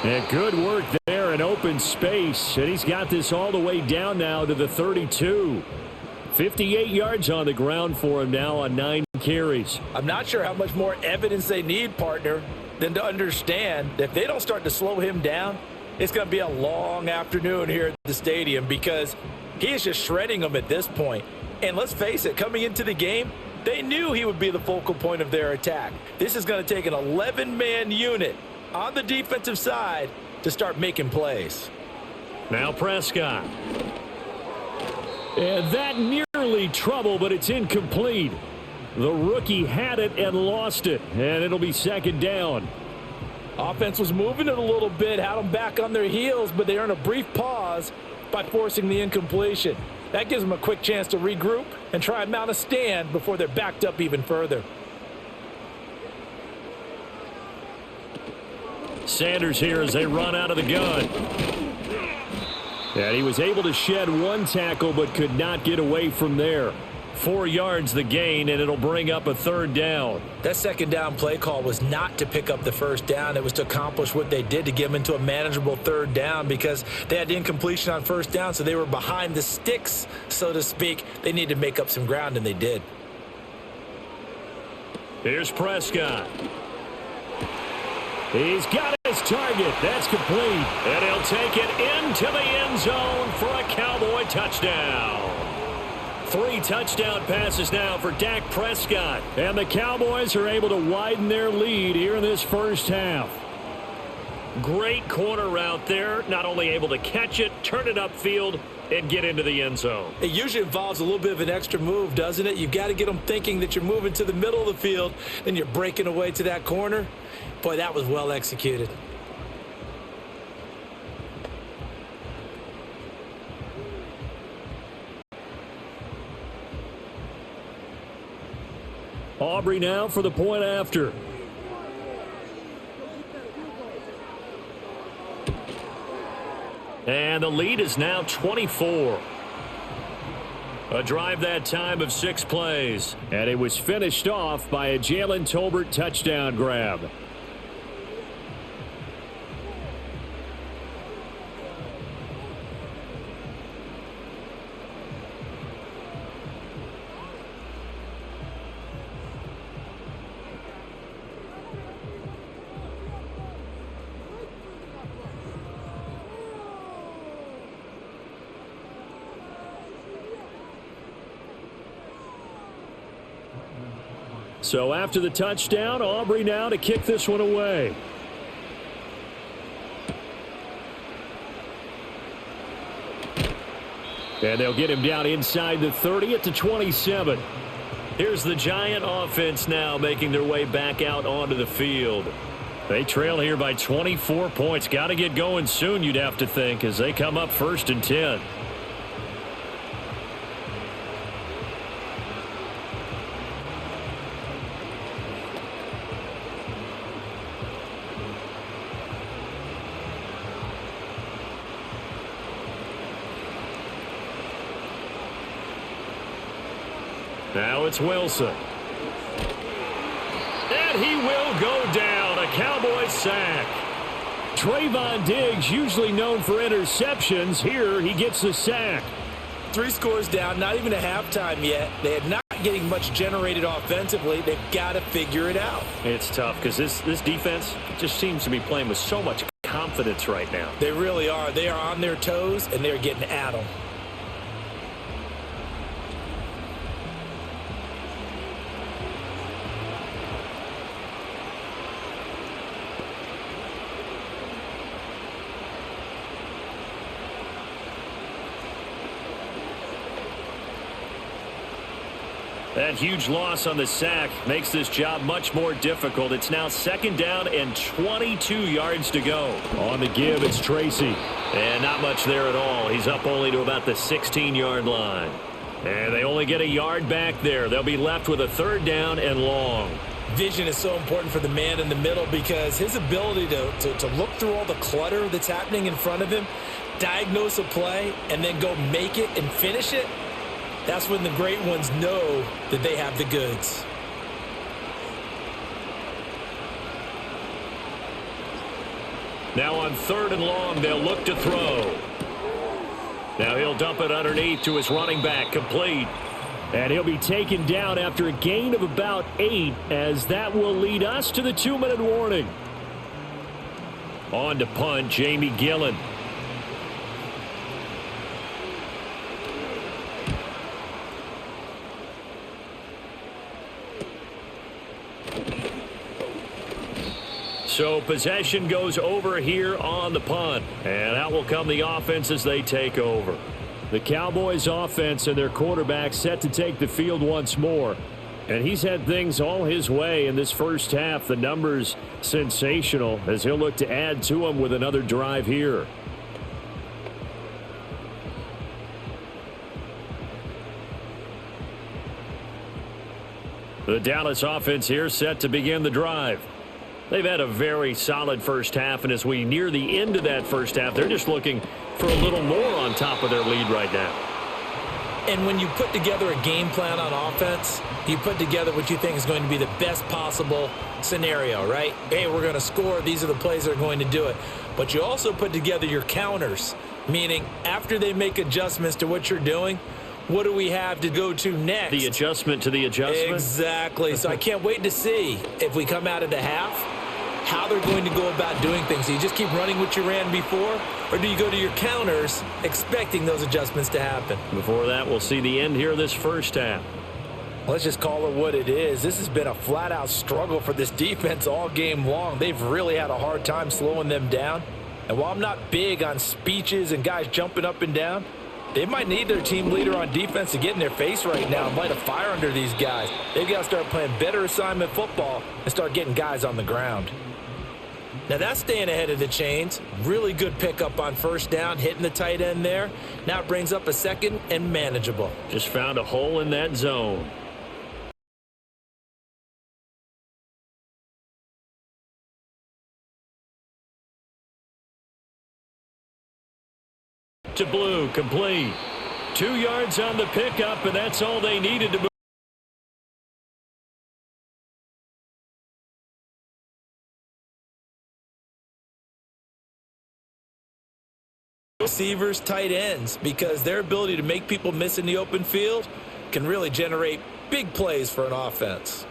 B: And good work there in open space. And he's got this all the way down now to the 32. 58 yards on the ground for him now on 9 carries.
C: I'm not sure how much more evidence they need, partner, than to understand that if they don't start to slow him down, it's going to be a long afternoon here at the stadium because he is just shredding them at this point. And let's face it, coming into the game, they knew he would be the focal point of their attack. This is going to take an 11-man unit on the defensive side to start making plays.
B: Now Prescott. And that nearly trouble, but it's incomplete. The rookie had it and lost it, and it'll be 2nd down.
C: Offense was moving it a little bit, had them back on their heels, but they earned a brief pause by forcing the incompletion. That gives them a quick chance to regroup and try and mount a stand before they're backed up even further.
B: Sanders here as they run out of the gun. And he was able to shed 1 tackle but could not get away from there. 4 yards the gain, and it'll bring up a 3rd down.
C: That 2nd down play call was not to pick up the 1st down. It was to accomplish what they did, to get them into a manageable 3rd down, because they had incompletion on 1st down, so they were behind the sticks, so to speak. They needed to make up some ground, and they did.
B: Here's Prescott. He's got his target. That's complete. And he'll take it into the end zone for a Cowboy touchdown. 3 touchdown passes now for Dak Prescott. And the Cowboys are able to widen their lead here in this first half. Great corner route there. Not only able to catch it, turn it upfield, and get into the end zone.
C: It usually involves a little bit of an extra move, doesn't it? You've got to get them thinking that you're moving to the middle of the field, then you're breaking away to that corner. Boy, that was well executed.
B: Aubrey now for the point after. And the lead is now 24. A drive that time of 6 plays. And it was finished off by a Jalen Tolbert touchdown grab. So after the touchdown, Aubrey now to kick this one away. And they'll get him down inside the 30 at the 27. Here's the Giant offense now making their way back out onto the field. They trail here by 24 points. Got to get going soon, you'd have to think, as they come up 1st and 10. Now it's Wilson. And he will go down. A Cowboys sack. Trayvon Diggs, usually known for interceptions. Here he gets the sack.
C: 3 scores down, not even a halftime yet. They are not getting much generated offensively. They've got to figure it out.
B: It's tough because this defense just seems to be playing with so much confidence right now.
C: They really are. They are on their toes, and they're getting at them.
B: That huge loss on the sack makes this job much more difficult. It's now 2nd down and 22 yards to go. On the give, it's Tracy. And not much there at all. He's up only to about the 16-yard line. And they only get a yard back there. They'll be left with a 3rd down and long.
C: Vision is so important for the man in the middle because his ability to look through all the clutter that's happening in front of him, diagnose a play, and then go make it and finish it, that's when the great ones know that they have the goods.
B: Now on 3rd and long, they'll look to throw. Now he'll dump it underneath to his running back, complete. And he'll be taken down after a gain of about 8, as that will lead us to the 2-minute warning. On to punt, Jamie Gillen. So possession goes over here on the punt. And out will come the offense as they take over. The Cowboys offense and their quarterback set to take the field once more. And he's had things all his way in this first half. The numbers sensational as he'll look to add to them with another drive here. The Dallas offense here set to begin the drive. They've had a very solid first half, and as we near the end of that first half, they're just looking for a little more on top of their lead right now.
C: And when you put together a game plan on offense, you put together what you think is going to be the best possible scenario, right? Hey, we're going to score. These are the plays that are going to do it. But you also put together your counters, meaning after they make adjustments to what you're doing, what do we have to go to next?
B: The adjustment to the adjustment?
C: Exactly. So I can't wait to see if we come out of the half, how they're going to go about doing things. Do you just keep running what you ran before, or do you go to your counters expecting those adjustments to happen?
B: Before that, we'll see the end here of this first half.
C: Let's just call it what it is. This has been a flat-out struggle for this defense all game long. They've really had a hard time slowing them down. And while I'm not big on speeches and guys jumping up and down, they might need their team leader on defense to get in their face right now and light a fire under these guys. They've got to start playing better assignment football and start getting guys on the ground. Now that's staying ahead of the chains. Really good pickup on first down, hitting the tight end there. Now it brings up a second and manageable.
B: Just found a hole in that zone. To Blue, complete. 2 yards on the pickup, and that's all they needed to move.
C: Receivers, tight ends, because their ability to make people miss in the open field can really generate big plays for an offense.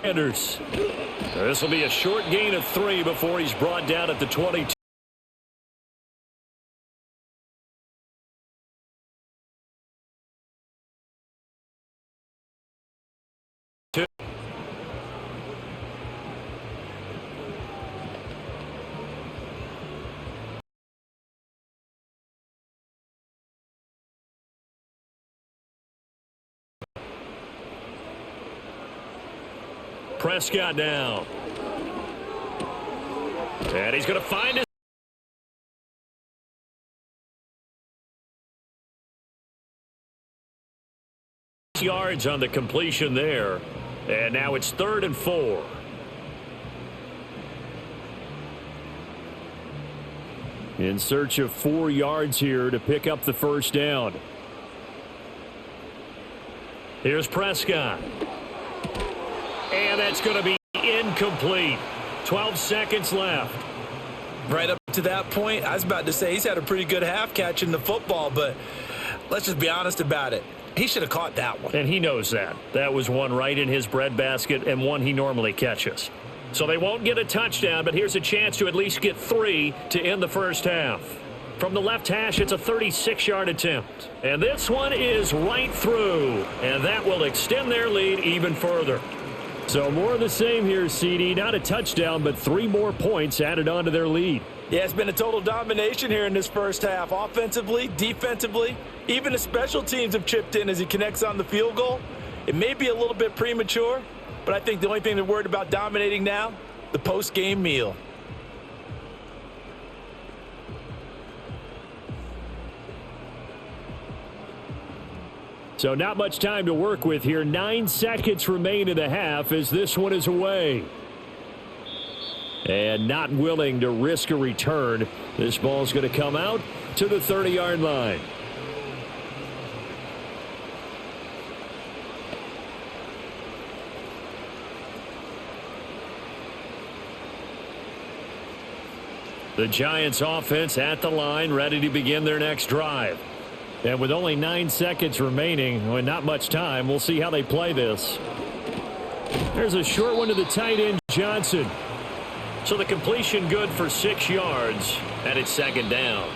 B: Sanders. This will be a short gain of 3 before he's brought down at the 22. Prescott down. And he's going to find his yards on the completion there. And now it's 3rd and 4. In search of 4 yards here to pick up the first down. Here's Prescott. And that's going to be incomplete. 12 seconds left.
C: Right up to that point, I was about to say he's had a pretty good half catching the football, but let's just be honest about it. He should have caught that one.
B: And he knows that. That was one right in his breadbasket and one he normally catches. So they won't get a touchdown, but here's a chance to at least get 3 to end the first half. From the left hash, it's a 36-yard attempt. And this one is right through. And that will extend their lead even further. So more of the same here, CD. Not a touchdown, but 3 more points added on to their lead.
C: Yeah, it's been a total domination here in this first half. Offensively, defensively, even the special teams have chipped in as he connects on the field goal. It may be a little bit premature, but I think the only thing they're worried about dominating now, the post-game meal.
B: So not much time to work with here. 9 seconds remain in the half as this one is away. And not willing to risk a return. This ball's going to come out to the 30-yard line. The Giants offense at the line, ready to begin their next drive. And with only 9 seconds remaining, and not much time, we'll see how they play this. There's a short one to the tight end, Johnson. So the completion good for 6 yards, and it's 2nd down.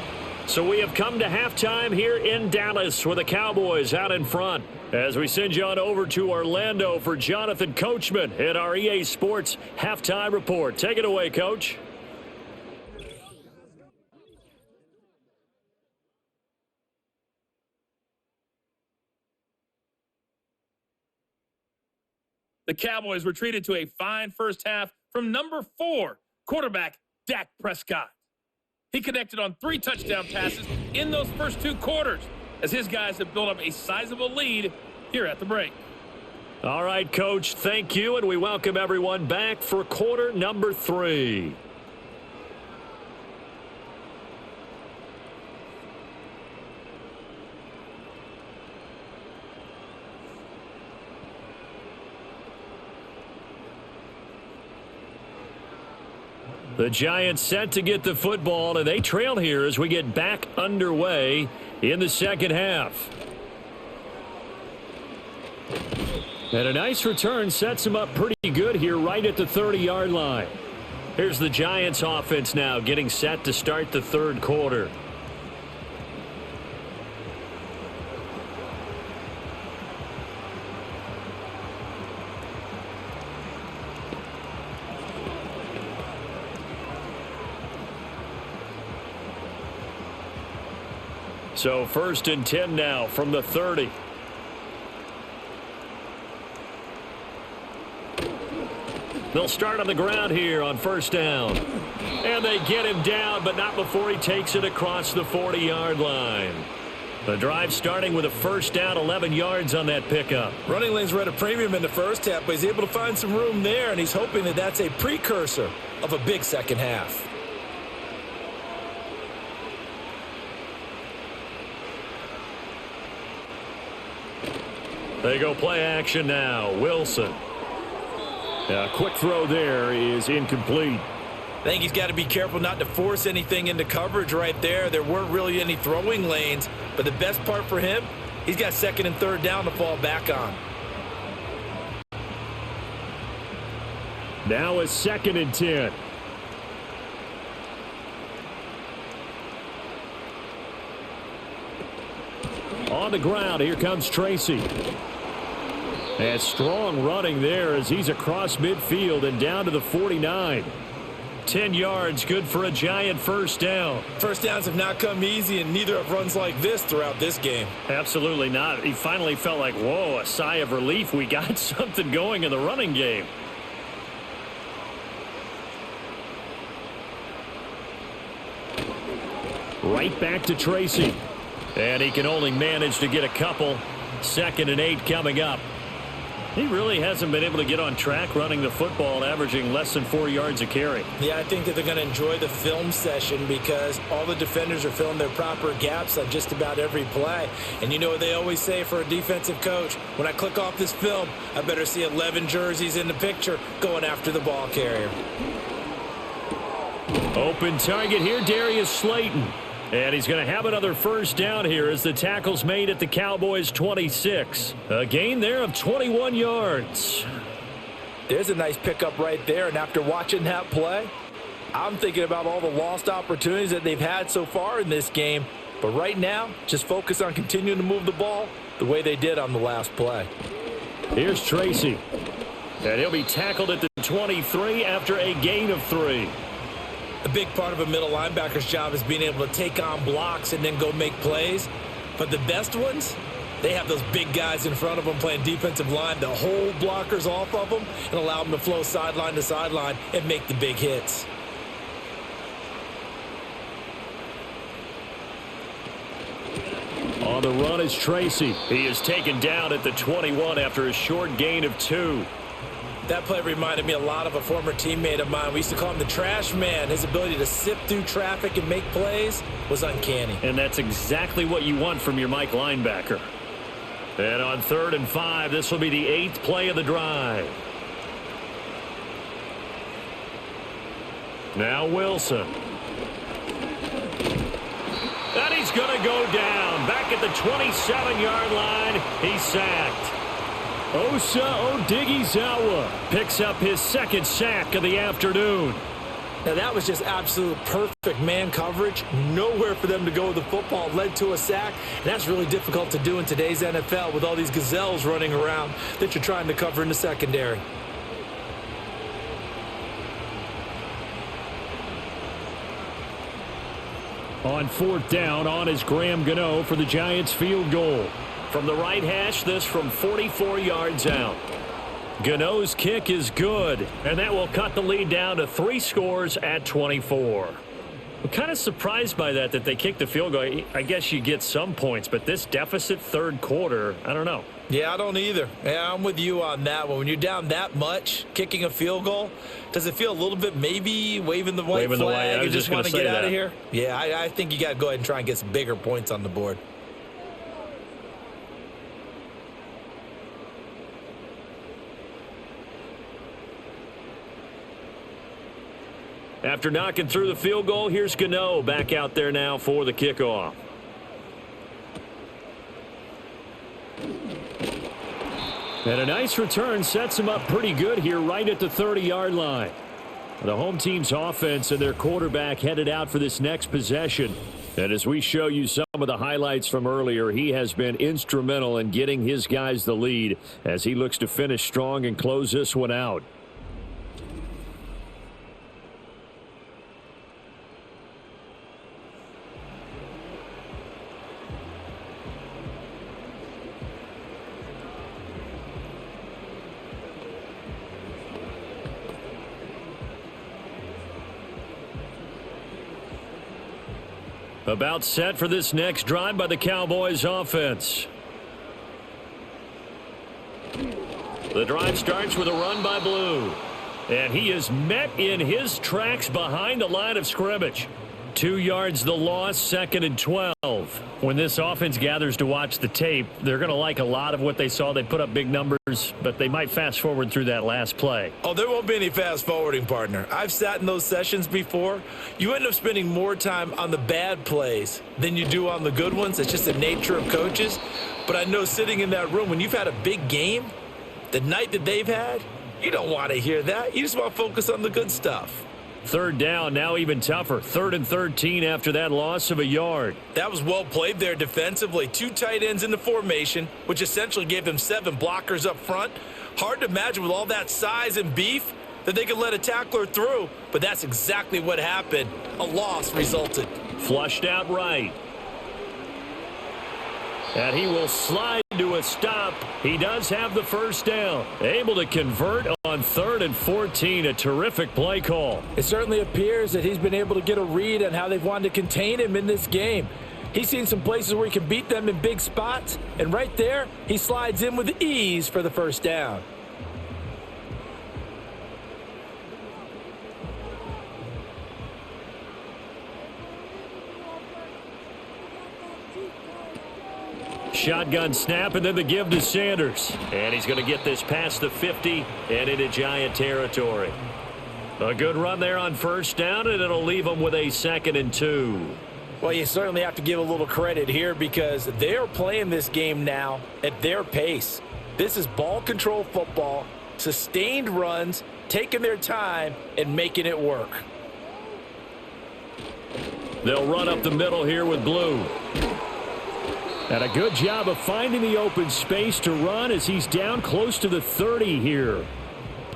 B: So we have come to halftime here in Dallas with the Cowboys out in front. As we send you on over to Orlando for Jonathan Coachman in our EA Sports Halftime Report. Take it away, Coach.
D: The Cowboys retreated to a fine first half from number 4, quarterback Dak Prescott. He connected on 3 touchdown passes in those first 2 quarters as his guys have built up a sizable lead here at the break.
B: All right, Coach, thank you, and we welcome everyone back for quarter number 3. The Giants set to get the football, and they trail here as we get back underway in the second half. And a nice return sets them up pretty good here right at the 30-yard line. Here's the Giants offense now getting set to start the third quarter. So 1st and 10 now from the 30. They'll start on the ground here on 1st down. And they get him down, but not before he takes it across the 40-yard line. The drive starting with a 1st down, 11 yards on that pickup.
C: Running lanes were at a premium in the first half, but he's able to find some room there, and he's hoping that that's a precursor of a big second half.
B: They go play action now. Wilson. A quick throw there is incomplete.
C: I think he's got to be careful not to force anything into coverage right there. There weren't really any throwing lanes, but the best part for him, he's got 2nd and 3rd down to fall back on.
B: Now a 2nd and 10. On the ground, here comes Tracy. And strong running there as he's across midfield and down to the 49. 10 yards, good for a Giant 1st down. 1st downs have not come easy, and neither have runs like this throughout this game. Absolutely not. He finally felt like, whoa, a sigh of relief. We got something going in the running game. Right back to Tracy. And he can only manage to get a couple. 2nd and 8 coming up. He really hasn't been able to get on track running the football, averaging less than 4 yards a carry. Yeah, I think that they're going to enjoy the film session because all the defenders are filling their proper gaps on just about every play. And you know what they always say for a defensive coach? When I click off this film, I better see 11 jerseys in the picture going after the ball carrier. Open target here, Darius Slayton. And he's going to have another 1st down here as the tackle's made at the Cowboys' 26. A gain there of 21 yards. There's a nice pickup right there, and after watching that play, I'm thinking about all the lost opportunities that they've had so far in this game. But right now, just focus on continuing to move the ball the way they did on the last play. Here's Tracy. And he'll be tackled at the 23 after a gain of 3. A big part of a middle linebacker's job is being able to take on blocks and then go make plays. But the best ones, they have those big guys in front of them playing defensive line that hold blockers off of them and allow them to flow sideline to sideline and make the big hits. On the run is Tracy. He is taken down at the 21 after a short gain of 2. That play reminded me a lot of a former teammate of mine. We used to call him the trash man. His ability to sift through traffic and make plays was uncanny. And that's exactly what you want from your Mike linebacker. And on 3rd and 5, this will be the 8th play of the drive. Now Wilson. And he's going to go down. Back at the 27-yard line, he's sacked. Osa Odighizuwa picks up his 2nd sack of the afternoon. Now that was just absolute perfect man coverage. Nowhere for them to go with the football. Led to a sack. And that's really difficult to do in today's NFL with all these gazelles running around that you're trying to cover in the secondary. On 4th down, on is Graham Gano for the Giants field goal. From the right hash, this from 44 yards out. Gano's kick is good, and that will cut the lead down to 3 scores at 24. I'm kind of surprised by that they kicked the field goal. I guess you get some points, but this deficit 3rd quarter, I don't know. Yeah, I don't either. Yeah, I'm with you on that one. When you're down that much, kicking a field goal, does it feel a little bit maybe waving the white flag and just want to get out of here? Yeah, I think you got to go ahead and try and get some bigger points on the board. After knocking through the field goal, here's Gano back out there now for the kickoff. And a nice return sets him up pretty good here right at the 30-yard line. The home team's offense and their quarterback headed out for this next possession. And as we show you some of the highlights from earlier, he has been instrumental in getting his guys the lead as he looks to finish strong and close this one out. About set for this next drive by the Cowboys offense. The drive starts with a run by Blue. And he is met in his tracks behind the line of scrimmage. 2 yards the loss, 2nd and 12. When this offense gathers to watch the tape, they're going to like a lot of what they saw. They put up big numbers, but they might fast forward through that last play.
C: Oh, there won't be any fast forwarding, partner. I've sat in those sessions before. You end up spending more time on the bad plays than you do on the good ones. It's just the nature of coaches. But I know sitting in that room, when you've had a big game, the night that they've had, you don't want to hear that. You just want to focus on the good stuff.
B: 3rd down, now even tougher. 3rd and 13 after that loss of a yard.
C: That was well played there defensively. 2 tight ends in the formation, which essentially gave them 7 blockers up front. Hard to imagine with all that size and beef that they could let a tackler through, but that's exactly what happened. A loss resulted.
B: Flushed out right. And he will slide to a stop. He does have the first down. Able to convert on 3rd and 14. A terrific play call.
C: It certainly appears that he's been able to get a read on how they've wanted to contain him in this game. He's seen some places where he can beat them in big spots, and right there, he slides in with ease for the first down.
B: Shotgun snap and then the give to Sanders. And he's going to get this past the 50 and into Giant territory. A good run there on first down, and it'll leave them with a 2nd and 2.
C: Well, you certainly have to give a little credit here because they're playing this game now at their pace. This is ball control football, sustained runs, taking their time and making it work.
B: They'll run up the middle here with Blue. And a good job of finding the open space to run as he's down close to the 30 here.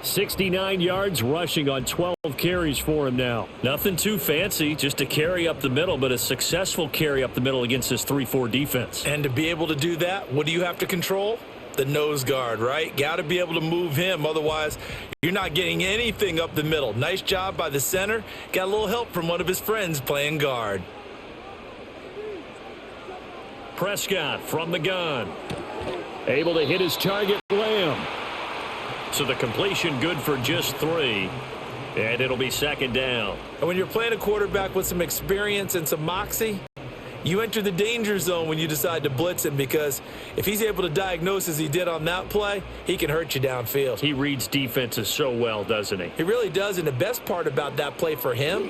B: 69 yards rushing on 12 carries for him now. Nothing too fancy, just a carry up the middle, but a successful carry up the middle against this 3-4 defense.
C: And to be able to do that, what do you have to control? The nose guard, right? Got to be able to move him. Otherwise, you're not getting anything up the middle. Nice job by the center. Got a little help from one of his friends playing guard.
B: Prescott from the gun. Able to hit his target, Lamb. So the completion good for just 3. And it'll be 2nd down.
C: And when you're playing a quarterback with some experience and some moxie, you enter the danger zone when you decide to blitz him, because if he's able to diagnose as he did on that play, he can hurt you downfield.
B: He reads defenses so well, doesn't he?
C: He really does, and the best part about that play for him,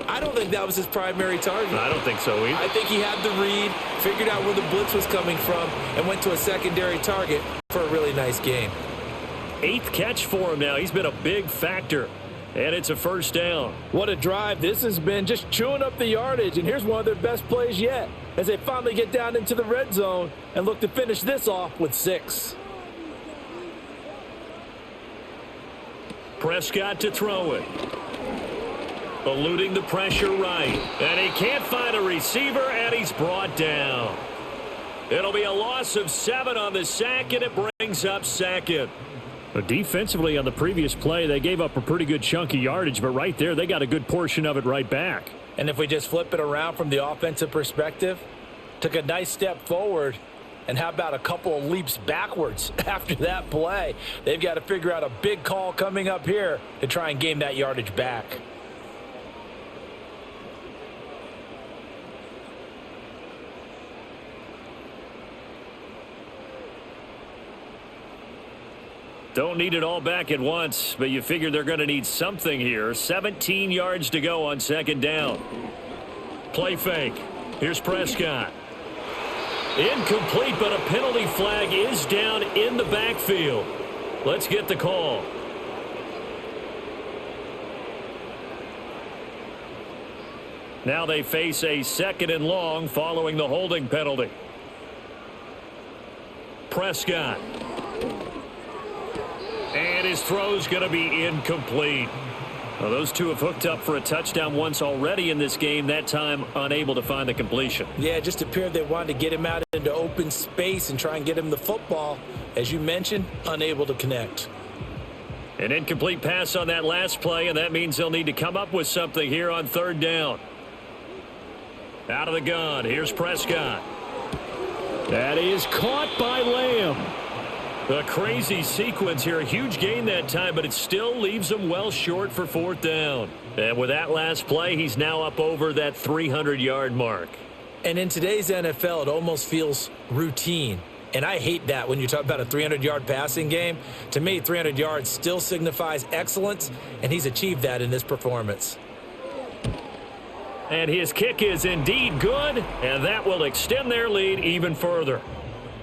C: I don't think that was his primary target.
B: I don't think so either.
C: I think he had the read, figured out where the blitz was coming from, and went to a secondary target for a really nice gain.
B: 8th catch for him now. He's been a big factor. And it's a first down.
C: What a drive. This has been just chewing up the yardage, and here's one of their best plays yet as they finally get down into the red zone and look to finish this off with 6.
B: Prescott to throw it. Eluding the pressure right. And he can't find a receiver, and he's brought down. It'll be a loss of 7 on the sack, and it brings up 2nd. But defensively on the previous play, they gave up a pretty good chunk of yardage, but right there, they got a good portion of it right back.
C: And if we just flip it around from the offensive perspective, took a nice step forward, and how about a couple of leaps backwards after that play? They've got to figure out a big call coming up here to try and gain that yardage back.
B: Don't need it all back at once, but you figure they're going to need something here. 17 yards to go on second down. Play fake. Here's Prescott. Incomplete, but a penalty flag is down in the backfield. Let's get the call. Now they face a 2nd and long following the holding penalty. Prescott. And his throw's going to be incomplete. Well, those two have hooked up for a touchdown once already in this game, that time unable to find the completion.
C: Yeah, it just appeared they wanted to get him out into open space and try and get him the football. As you mentioned, unable to connect.
B: An incomplete pass on that last play, and that means they'll need to come up with something here on 3rd down. Out of the gun, here's Prescott. That is caught by Lamb. A crazy sequence here. A huge gain that time, but it still leaves him well short for 4th down. And with that last play, he's now up over that 300-yard mark.
C: And in today's NFL, it almost feels routine. And I hate that when you talk about a 300-yard passing game. To me, 300 yards still signifies excellence, and he's achieved that in this performance.
B: And his kick is indeed good, and that will extend their lead even further.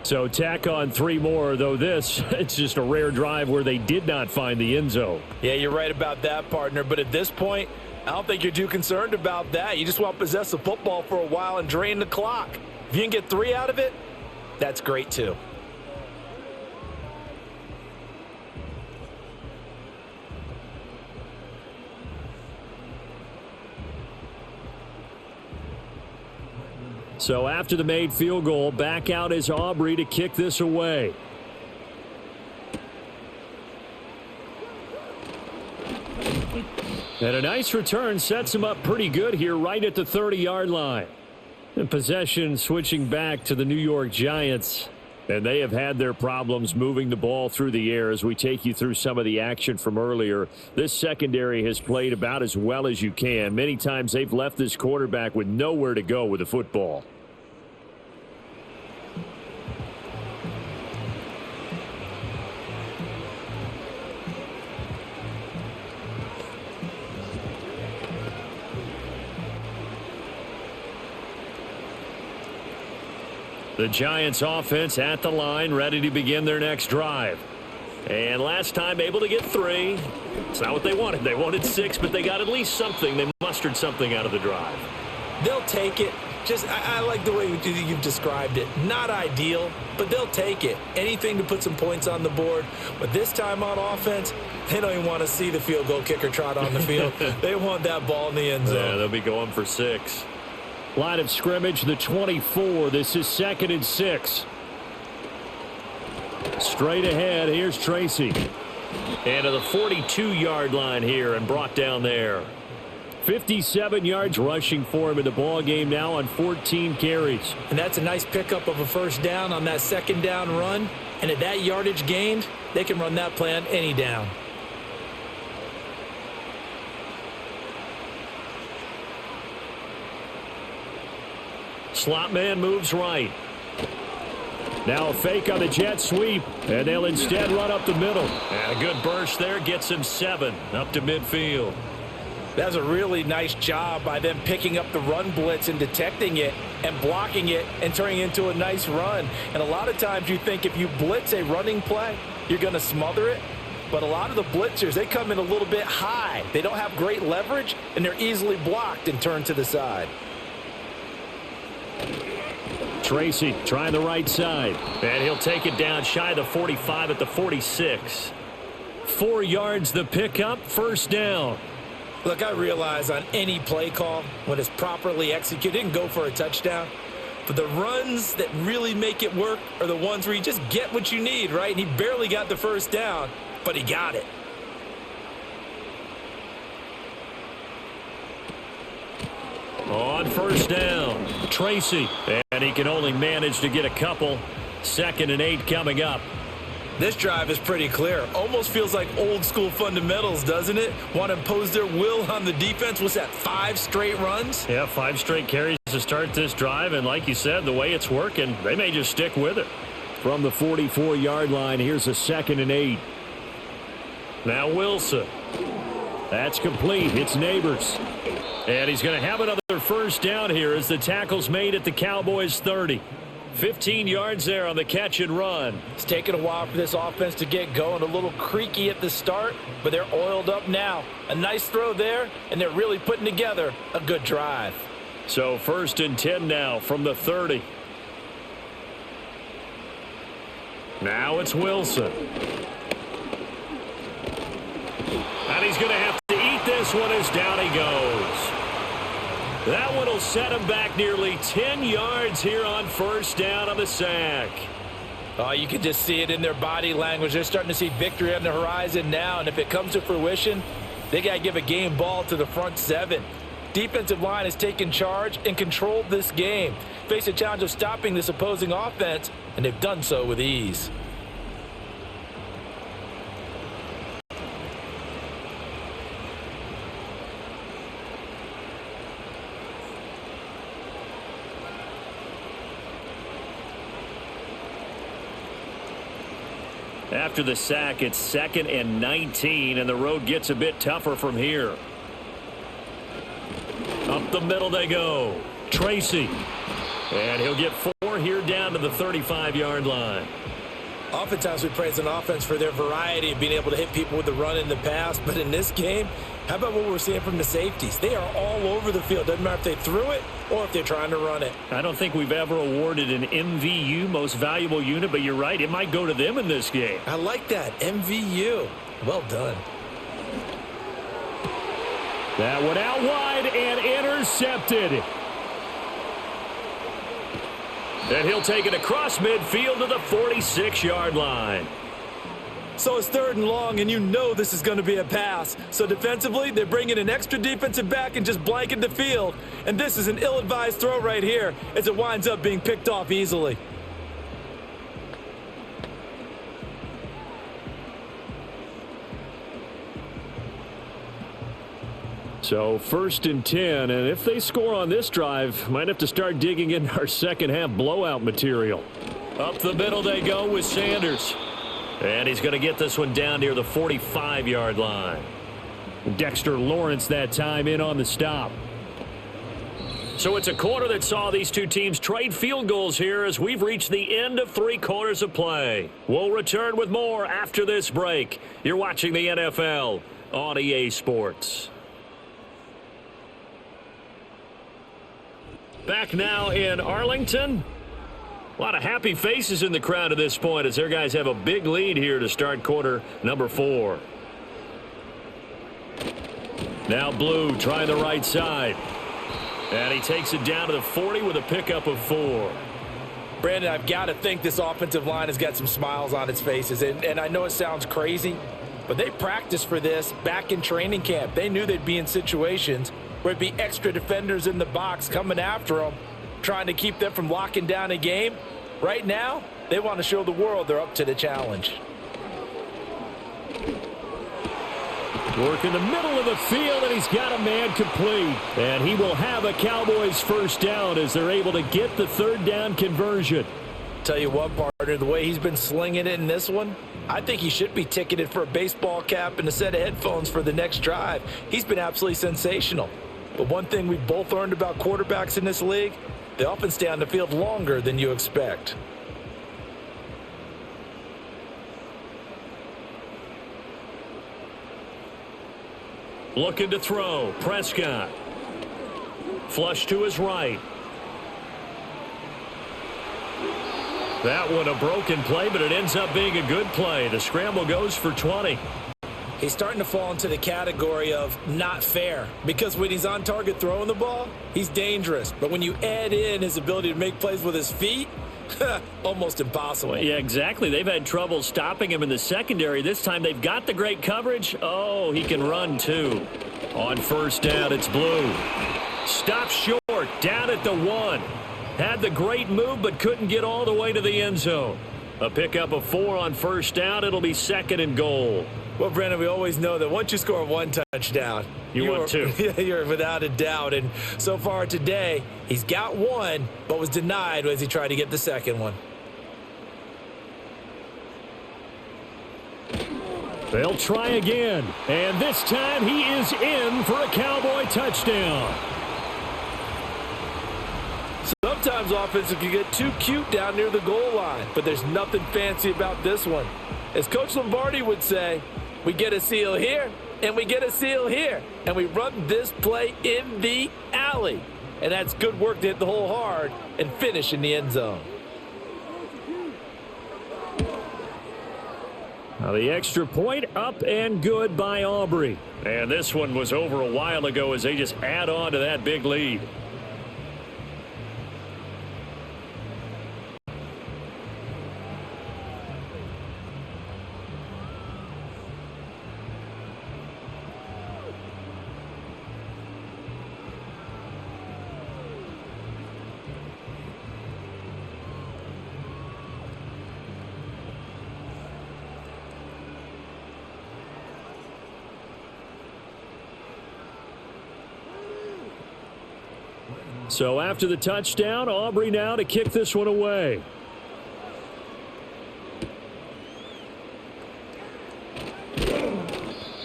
B: So tack on 3 more, though this, it's just a rare drive where they did not find the end zone.
C: Yeah, you're right about that, partner. But at this point, I don't think you're too concerned about that. You just want to possess the football for a while and drain the clock. If you can get 3 out of it, that's great too.
B: So after the made field goal, back out is Aubrey to kick this away. And a nice return sets him up pretty good here right at the 30-yard line. And possession switching back to the New York Giants. And they have had their problems moving the ball through the air as we take you through some of the action from earlier. This secondary has played about as well as you can. Many times they've left this quarterback with nowhere to go with the football. The Giants offense at the line, ready to begin their next drive. And last time able to get 3. It's not what they wanted. They wanted 6, but they got at least something. They mustered something out of the drive.
C: They'll take it. I like the way you've described it. Not ideal, but they'll take it. Anything to put some points on the board. But this time on offense, they don't even want to see the field goal kicker trot on the field. They want that ball in the end zone.
B: Yeah, they'll be going for 6. Line of scrimmage, the 24. This is 2nd and 6. Straight ahead, here's Tracy. And to the 42-yard line here and brought down there. 57 yards rushing for him in the ball game now on 14 carries.
C: And that's a nice pickup of a 1st down on that 2nd down run. And at that yardage gained, they can run that play on any down.
B: Slot man moves right. Now a fake on the jet sweep, and they'll instead run up the middle. And a good burst there gets him 7 up to midfield.
C: That's a really nice job by them picking up the run blitz and detecting it and blocking it and turning it into a nice run. And a lot of times you think if you blitz a running play, you're going to smother it. But a lot of the blitzers, they come in a little bit high. They don't have great leverage, and they're easily blocked and turned to the side.
B: Tracy trying the right side. And he'll take it down shy of the 45 at the 46. 4 yards the pickup, 1st down.
C: Look, I realize on any play call, when it's properly executed, it can go for a touchdown. But the runs that really make it work are the ones where you just get what you need, right? And he barely got the 1st down, but he got it.
B: On 1st down, Tracy. And he can only manage to get a couple. 2nd and 8 coming up.
C: This drive is pretty clear. Almost feels like old school fundamentals, doesn't it? Want to impose their will on the defense. What's that, 5 straight runs?
B: Yeah, 5 straight carries to start this drive. And like you said, the way it's working, they may just stick with it. From the 44-yard line, here's a 2nd and 8. Now Wilson. That's complete. It's Neighbors. And he's going to have another first down here as the tackle's made at the Cowboys 30. 15 yards there on the catch and run.
C: It's taken a while for this offense to get going. A little creaky at the start, but they're oiled up now. A nice throw there, and they're really putting together a good drive.
B: So 1st and 10 now from the 30. Now it's Wilson. And he's going to have to eat this one as down he goes. That one will set him back nearly 10 yards here on 1st down on the sack.
C: Oh, you can just see it in their body language. They're starting to see victory on the horizon now, and if it comes to fruition, they got to give a game ball to the front 7. Defensive line has taken charge and controlled this game. Face a challenge of stopping this opposing offense, and they've done so with ease.
B: After the sack, it's 2nd and 19, and the road gets a bit tougher from here. Up the middle they go. Tracy. And he'll get 4 here down to the 35-yard line.
C: Oftentimes we praise an offense for their variety of being able to hit people with the run in the pass, but in this game, how about what we're seeing from the safeties? They are all over the field. Doesn't matter if they threw it or if they're trying to run it.
B: I don't think we've ever awarded an MVU, most valuable unit, but you're right, it might go to them in this game.
C: I like that, MVU. Well done.
B: That one out wide and intercepted. And he'll take it across midfield to the 46-yard line.
C: So it's 3rd and long, and you know this is going to be a pass. So defensively, they bring in an extra defensive back and just blanket the field. And this is an ill-advised throw right here as it winds up being picked off easily.
B: So 1st and 10, and if they score on this drive, might have to start digging in our second-half blowout material. Up the middle they go with Sanders. And he's going to get this one down near the 45-yard line. Dexter Lawrence that time in on the stop. So it's a quarter that saw these two teams trade field goals here as we've reached the end of 3 quarters of play. We'll return with more after this break. You're watching the NFL on EA Sports. Back now in Arlington. A lot of happy faces in the crowd at this point as their guys have a big lead here to start quarter number 4. Now Blue trying the right side. And he takes it down to the 40 with a pickup of 4.
C: Brandon, I've got to think this offensive line has got some smiles on its faces. And I know it sounds crazy, but they practiced for this back in training camp. They knew they'd be in situations where it'd be extra defenders in the box coming after them, trying to keep them from locking down a game. Right now, they want to show the world they're up to the challenge.
B: Work in the middle of the field, and he's got a man complete. And he will have a Cowboys first down as they're able to get the 3rd down conversion.
C: Tell you what, partner, the way he's been slinging it in this one, I think he should be ticketed for a baseball cap and a set of headphones for the next drive. He's been absolutely sensational. But one thing we've both learned about quarterbacks in this league, they often stay on the field longer than you expect.
B: Looking to throw. Prescott. Flush to his right. That one a broken play, but it ends up being a good play. The scramble goes for 20.
C: He's starting to fall into the category of not fair because when he's on target throwing the ball, he's dangerous. But when you add in his ability to make plays with his feet, almost impossible.
B: Yeah, exactly. They've had trouble stopping him in the secondary. This time they've got the great coverage. Oh, he can run too. On 1st down, it's Blue. Stop short, down at the 1. Had the great move, but couldn't get all the way to the end zone. A pickup of 4 on 1st down. It'll be 2nd and goal.
C: Well, Brandon, we always know that once you score 1 touchdown,
B: you want 2.
C: You're without a doubt. And so far today, he's got 1, but was denied as he tried to get the 2nd one.
B: They'll try again, and this time he is in for a Cowboy touchdown.
C: Sometimes offenses can get too cute down near the goal line, but there's nothing fancy about this one. As Coach Lombardi would say, we get a seal here, and we get a seal here, and we run this play in the alley. And that's good work to hit the hole hard and finish in the end zone.
B: Now the extra point up and good by Aubrey. And this one was over a while ago as they just add on to that big lead. So after the touchdown, Aubrey now to kick this one away.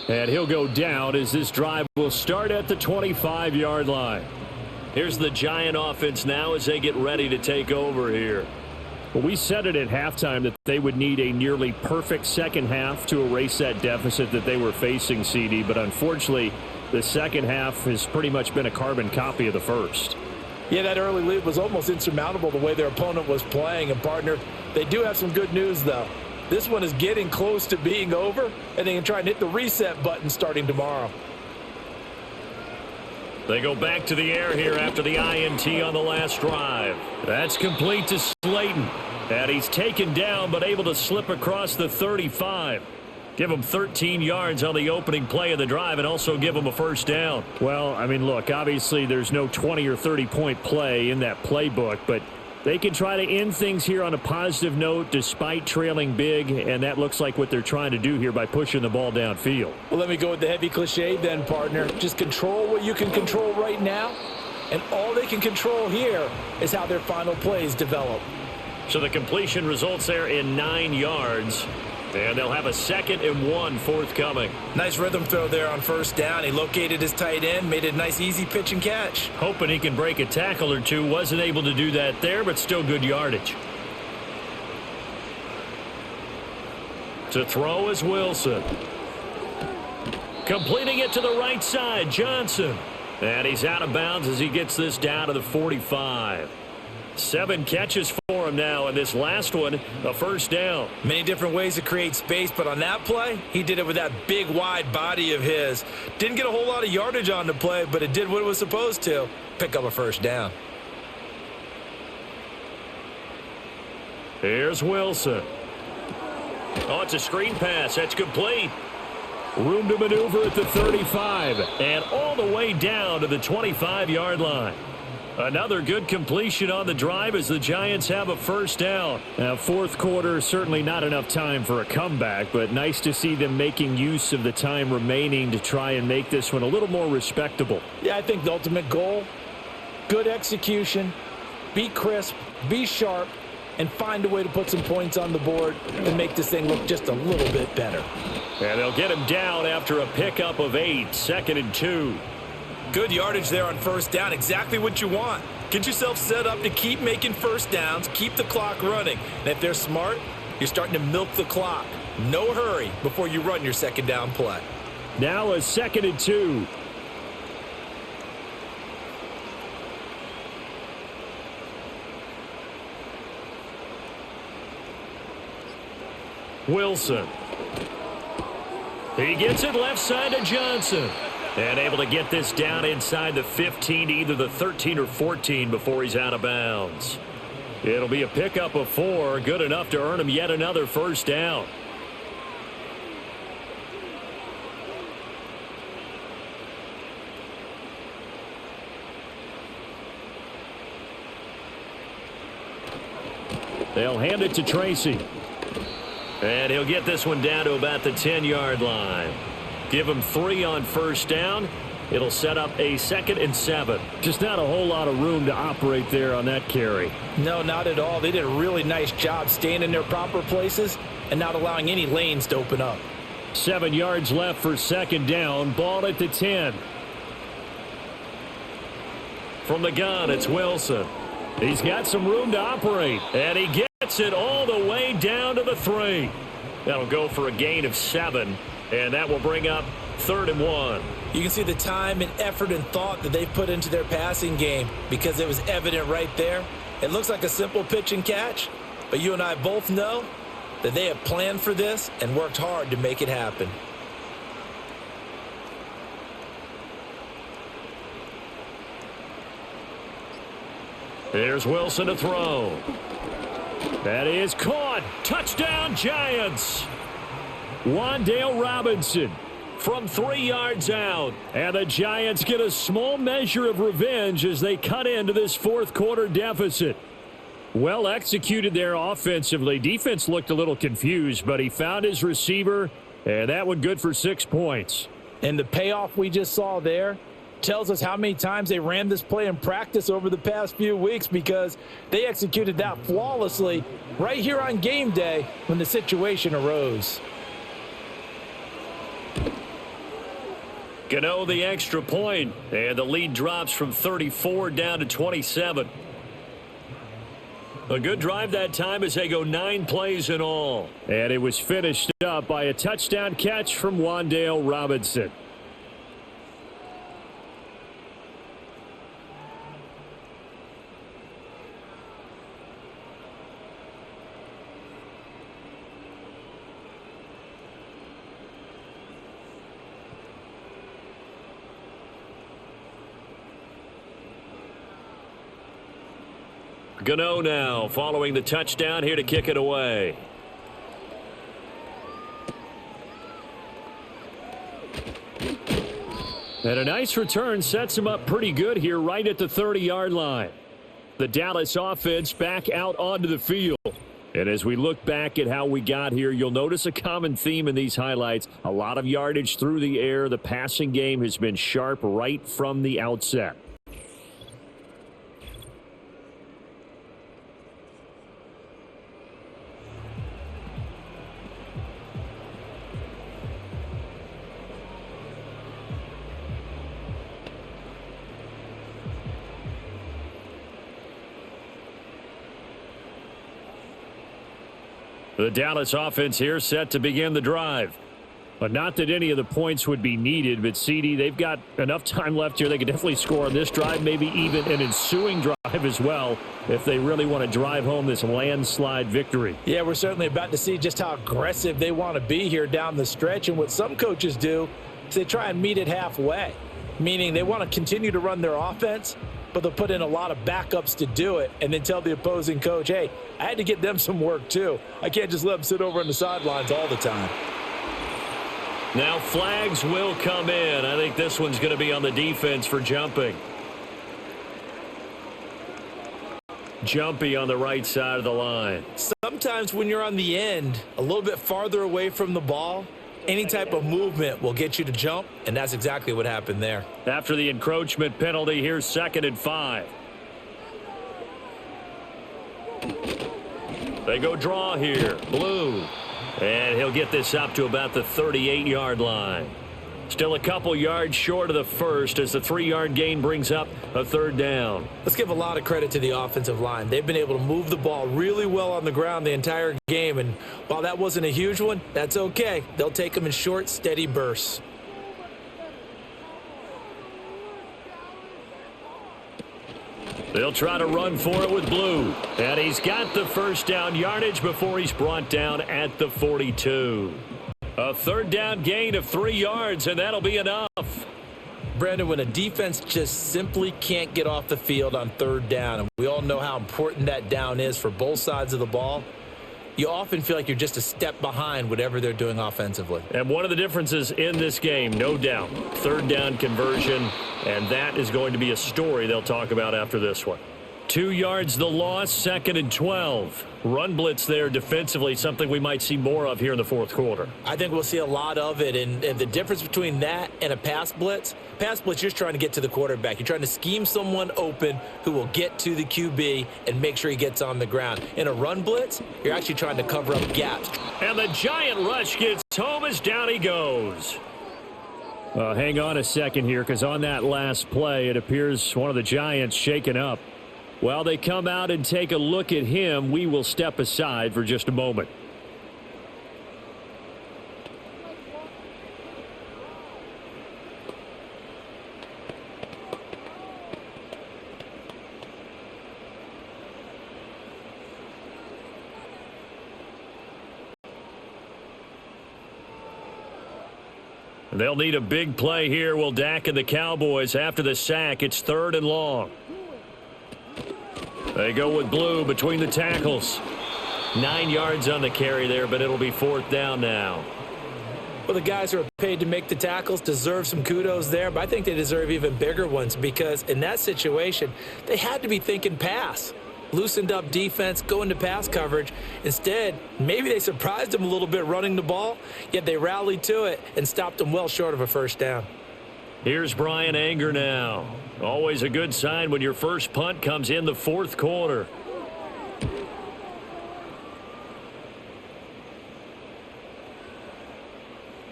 B: And he'll go down as this drive will start at the 25-yard line. Here's the Giant offense now as they get ready to take over here. Well, we said it at halftime that they would need a nearly perfect second half to erase that deficit that they were facing, CD. But unfortunately, the second half has pretty much been a carbon copy of the first.
C: Yeah, that early lead was almost insurmountable the way their opponent was playing. And, partner, they do have some good news, though. This one is getting close to being over, and they can try and hit the reset button starting tomorrow.
B: They go back to the air here after the INT on the last drive. That's complete to Slayton. And he's taken down but able to slip across the 35. Give him 13 yards on the opening play of the drive and also give him a first down. Well, I mean, look, obviously there's no 20 or 30-point play in that playbook, but they can try to end things here on a positive note despite trailing big, and that looks like what they're trying to do here by pushing the ball downfield.
C: Well, let me go with the heavy cliche then, partner. Just control what you can control right now, and all they can control here is how their final plays develop.
B: So the completion results there in 9 yards. And they'll have a 2nd and 1 forthcoming.
C: Nice rhythm throw there on first down. He located his tight end, made it a nice easy pitch and catch.
B: Hoping he can break a tackle or two. Wasn't able to do that there, but still good yardage. To throw is Wilson. Completing it to the right side, Johnson. And he's out of bounds as he gets this down to the 45. 7 catches for him now, and this last one, a first down.
C: Many different ways to create space, but on that play, he did it with that big, wide body of his. Didn't get a whole lot of yardage on the play, but it did what it was supposed to, pick up a first down.
B: Here's Wilson. Oh, it's a screen pass. That's complete. Room to maneuver at the 35, and all the way down to the 25-yard line. Another good completion on the drive as the Giants have a first down. Now, fourth quarter, certainly not enough time for a comeback, but nice to see them making use of the time remaining to try and make this one a little more respectable.
C: Yeah, I think the ultimate goal, good execution, be crisp, be sharp, and find a way to put some points on the board and make this thing look just a little bit better.
B: And they'll get him down after a pickup of 8, 2nd and 2.
C: Good yardage there on first down, exactly what you want. Get yourself set up to keep making first downs, keep the clock running. And if they're smart, you're starting to milk the clock. No hurry before you run your second down play.
B: Now a 2nd and 2. Wilson. He gets it left side to Johnson. And able to get this down inside the 15, either the 13 or 14 before he's out of bounds. It'll be a pickup of 4, good enough to earn him yet another first down. They'll hand it to Tracy. And he'll get this one down to about the 10-yard line. Give him 3 on first down. It'll set up a 2nd and 7. Just not a whole lot of room to operate there on that carry.
C: No, not at all. They did a really nice job staying in their proper places and not allowing any lanes to open up.
B: 7 yards left for second down. Ball at the 10. From the gun, it's Wilson. He's got some room to operate, and he gets it all the way down to the 3. That'll go for a gain of 7, and that will bring up 3rd and 1.
C: You can see the time and effort and thought that they've put into their passing game because it was evident right there. It looks like a simple pitch and catch, but you and I both know that they have planned for this and worked hard to make it happen.
B: There's Wilson to throw. That is caught. Touchdown, Giants. Wan'Dale Robinson from 3 yards out. And the Giants get a small measure of revenge as they cut into this fourth quarter deficit. Well executed there offensively. Defense looked a little confused, but he found his receiver, and that one good for 6 points.
C: And the payoff we just saw there tells us how many times they ran this play in practice over the past few weeks, because they executed that flawlessly right here on game day when the situation arose.
B: Gano the extra point, and the lead drops from 34 down to 27. A good drive that time as they go 9 plays in all. And it was finished up by a touchdown catch from Wan'Dale Robinson. Gano now following the touchdown here to kick it away. And a nice return sets him up pretty good here right at the 30-yard line. The Dallas offense back out onto the field. And as we look back at how we got here, you'll notice a common theme in these highlights. A lot of yardage through the air. The passing game has been sharp right from the outset. The Dallas offense here set to begin the drive. But not that any of the points would be needed, but CD, they've got enough time left here. They could definitely score on this drive, maybe even an ensuing drive as well, if they really want to drive home this landslide victory.
C: Yeah, we're certainly about to see just how aggressive they want to be here down the stretch. And what some coaches do is they try and meet it halfway, meaning they want to continue to run their offense, but they'll put in a lot of backups to do it and then tell the opposing coach, hey, I had to get them some work too. I can't just let them sit over on the sidelines all the time.
B: Now flags will come in. I think this one's going to be on the defense for jumping. Jumpy on the right side of the line.
C: Sometimes when you're on the end, a little bit farther away from the ball, any type of movement will get you to jump, and that's exactly what happened there.
B: After the encroachment penalty, here's 2nd and 5. They go draw here. Blue. And he'll get this up to about the 38-yard line. Still a couple yards short of the first as the 3-yard gain brings up a 3rd down.
C: Let's give a lot of credit to the offensive line. They've been able to move the ball really well on the ground the entire game. And while that wasn't a huge one, that's okay. They'll take them in short, steady bursts.
B: They'll try to run for it with Blue. And he's got the first down yardage before he's brought down at the 42. A 3rd down gain of 3 yards, and that'll be enough.
C: Brandon, when a defense just simply can't get off the field on 3rd down, and we all know how important that down is for both sides of the ball, you often feel like you're just a step behind whatever they're doing offensively.
B: And one of the differences in this game, no doubt, 3rd down conversion, and that is going to be a story they'll talk about after this one. 2 yards the loss, 2nd and 12. Run blitz there defensively, something we might see more of here in the fourth quarter.
C: I think we'll see a lot of it, and the difference between that and a pass blitz, you're just trying to get to the quarterback. You're trying to scheme someone open who will get to the QB and make sure he gets on the ground. In a run blitz, you're actually trying to cover up gaps.
B: And the giant rush gets home as down he goes. Hang on a second here, because on that last play, it appears one of the Giants shaken up. While they come out and take a look at him, we will step aside for just a moment. They'll need a big play here, will Dak and the Cowboys. After the sack, it's 3rd and long. They go with blue between the tackles. 9 yards on the carry there, but it'll be 4th down now.
C: Well, the guys who are paid to make the tackles deserve some kudos there, but I think they deserve even bigger ones because in that situation, they had to be thinking pass. Loosened up defense, going to pass coverage. Instead, maybe they surprised them a little bit running the ball, yet they rallied to it and stopped them well short of a 1st down.
B: Here's Brian Anger now. Always a good sign when your first punt comes in the 4th quarter.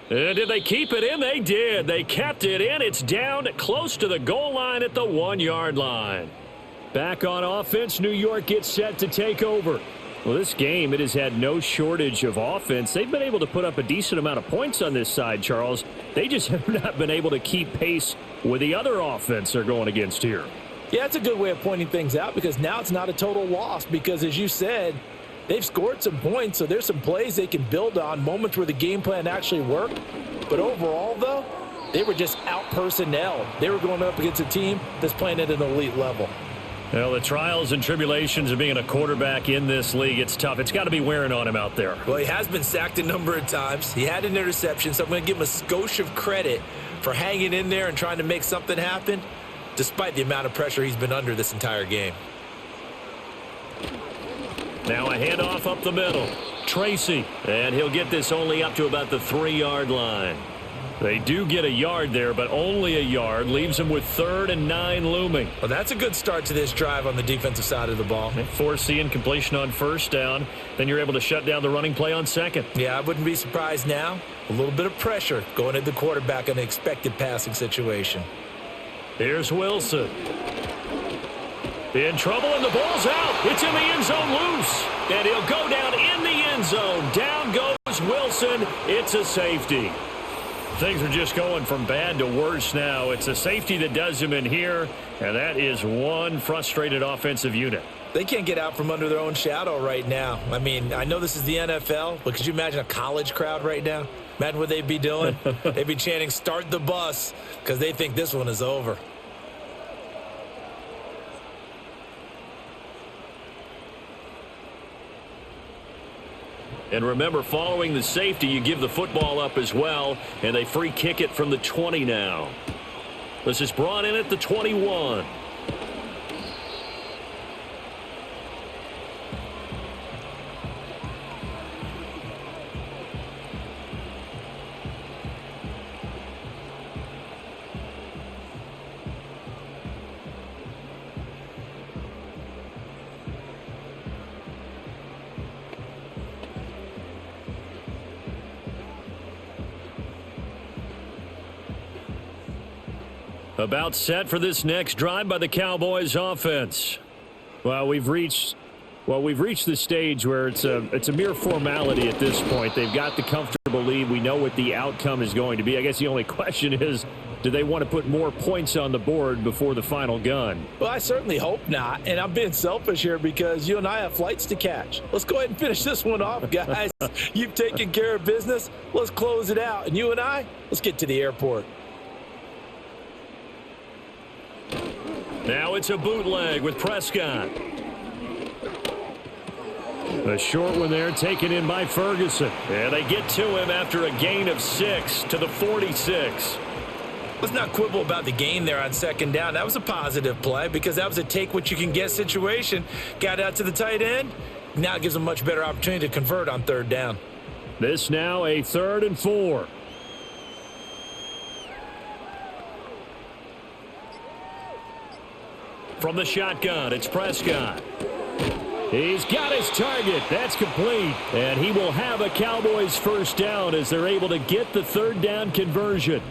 B: Did they keep it in? They did. They kept it in. It's down close to the goal line at the 1-yard line. Back on offense, New York gets set to take over. Well, this game, it has had no shortage of offense. They've been able to put up a decent amount of points on this side, Charles. They just have not been able to keep pace with the other offense they're going against here.
C: Yeah, that's a good way of pointing things out because now it's not a total loss because, as you said, they've scored some points, so there's some plays they can build on, moments where the game plan actually worked. But overall, though, they were just out-personnel. They were going up against a team that's playing at an elite level.
B: Well, the trials and tribulations of being a quarterback in this league, it's tough. It's got to be wearing on him out there.
C: Well, he has been sacked a number of times. He had an interception, so I'm going to give him a skosh of credit for hanging in there and trying to make something happen, despite the amount of pressure he's been under this entire game.
B: Now a handoff up the middle. Tracy, and he'll get this only up to about the 3-yard line. They do get a yard there, but only a yard. Leaves them with 3rd and 9 looming.
C: Well, that's a good start to this drive on the defensive side of the ball.
B: Force the incompletion on 1st down. Then you're able to shut down the running play on 2nd.
C: Yeah, I wouldn't be surprised now. A little bit of pressure going at the quarterback in an expected passing situation.
B: Here's Wilson. In trouble, and the ball's out. It's in the end zone loose. And he'll go down in the end zone. Down goes Wilson. It's a safety. Things are just going from bad to worse now. It's a safety that does him in here, and that is one frustrated offensive unit.
C: They can't get out from under their own shadow right now. I mean, I know this is the NFL, but could you imagine a college crowd right now? Imagine what they'd be doing. They'd be chanting, "Start the bus," because they think this one is over.
B: And remember, following the safety, you give the football up as well, and they free kick it from the 20 now. This is brought in at the 21. About set for this next drive by the Cowboys offense. Well, we've reached the stage where it's a mere formality at this point. They've got the comfortable lead. We know what the outcome is going to be. I guess the only question is, do they want to put more points on the board before the final gun?
C: Well, I certainly hope not. And I'm being selfish here because you and I have flights to catch. Let's go ahead and finish this one off, guys. You've taken care of business. Let's close it out. And you and I, let's get to the airport.
B: Now it's a bootleg with Prescott. A short one there taken in by Ferguson. And they get to him after a gain of 6 to the 46.
C: Let's not quibble about the gain there on second down. That was a positive play because that was a take-what-you-can-get situation. Got out to the tight end. Now it gives them a much better opportunity to convert on third down.
B: This now a 3rd and 4. From the shotgun, it's Prescott. He's got his target. That's complete. And he will have a Cowboys first down as they're able to get the third down conversion.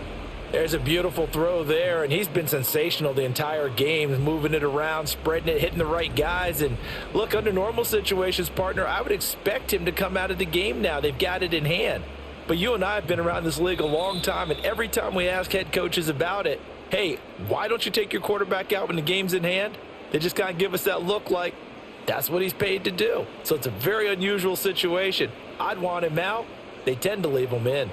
C: There's a beautiful throw there, and he's been sensational the entire game, moving it around, spreading it, hitting the right guys. And look, under normal situations, partner, I would expect him to come out of the game now. They've got it in hand. But you and I have been around this league a long time, and every time we ask head coaches about it, hey, why don't you take your quarterback out when the game's in hand? They just kind of give us that look like that's what he's paid to do. So it's a very unusual situation. I'd want him out. They tend to leave him in.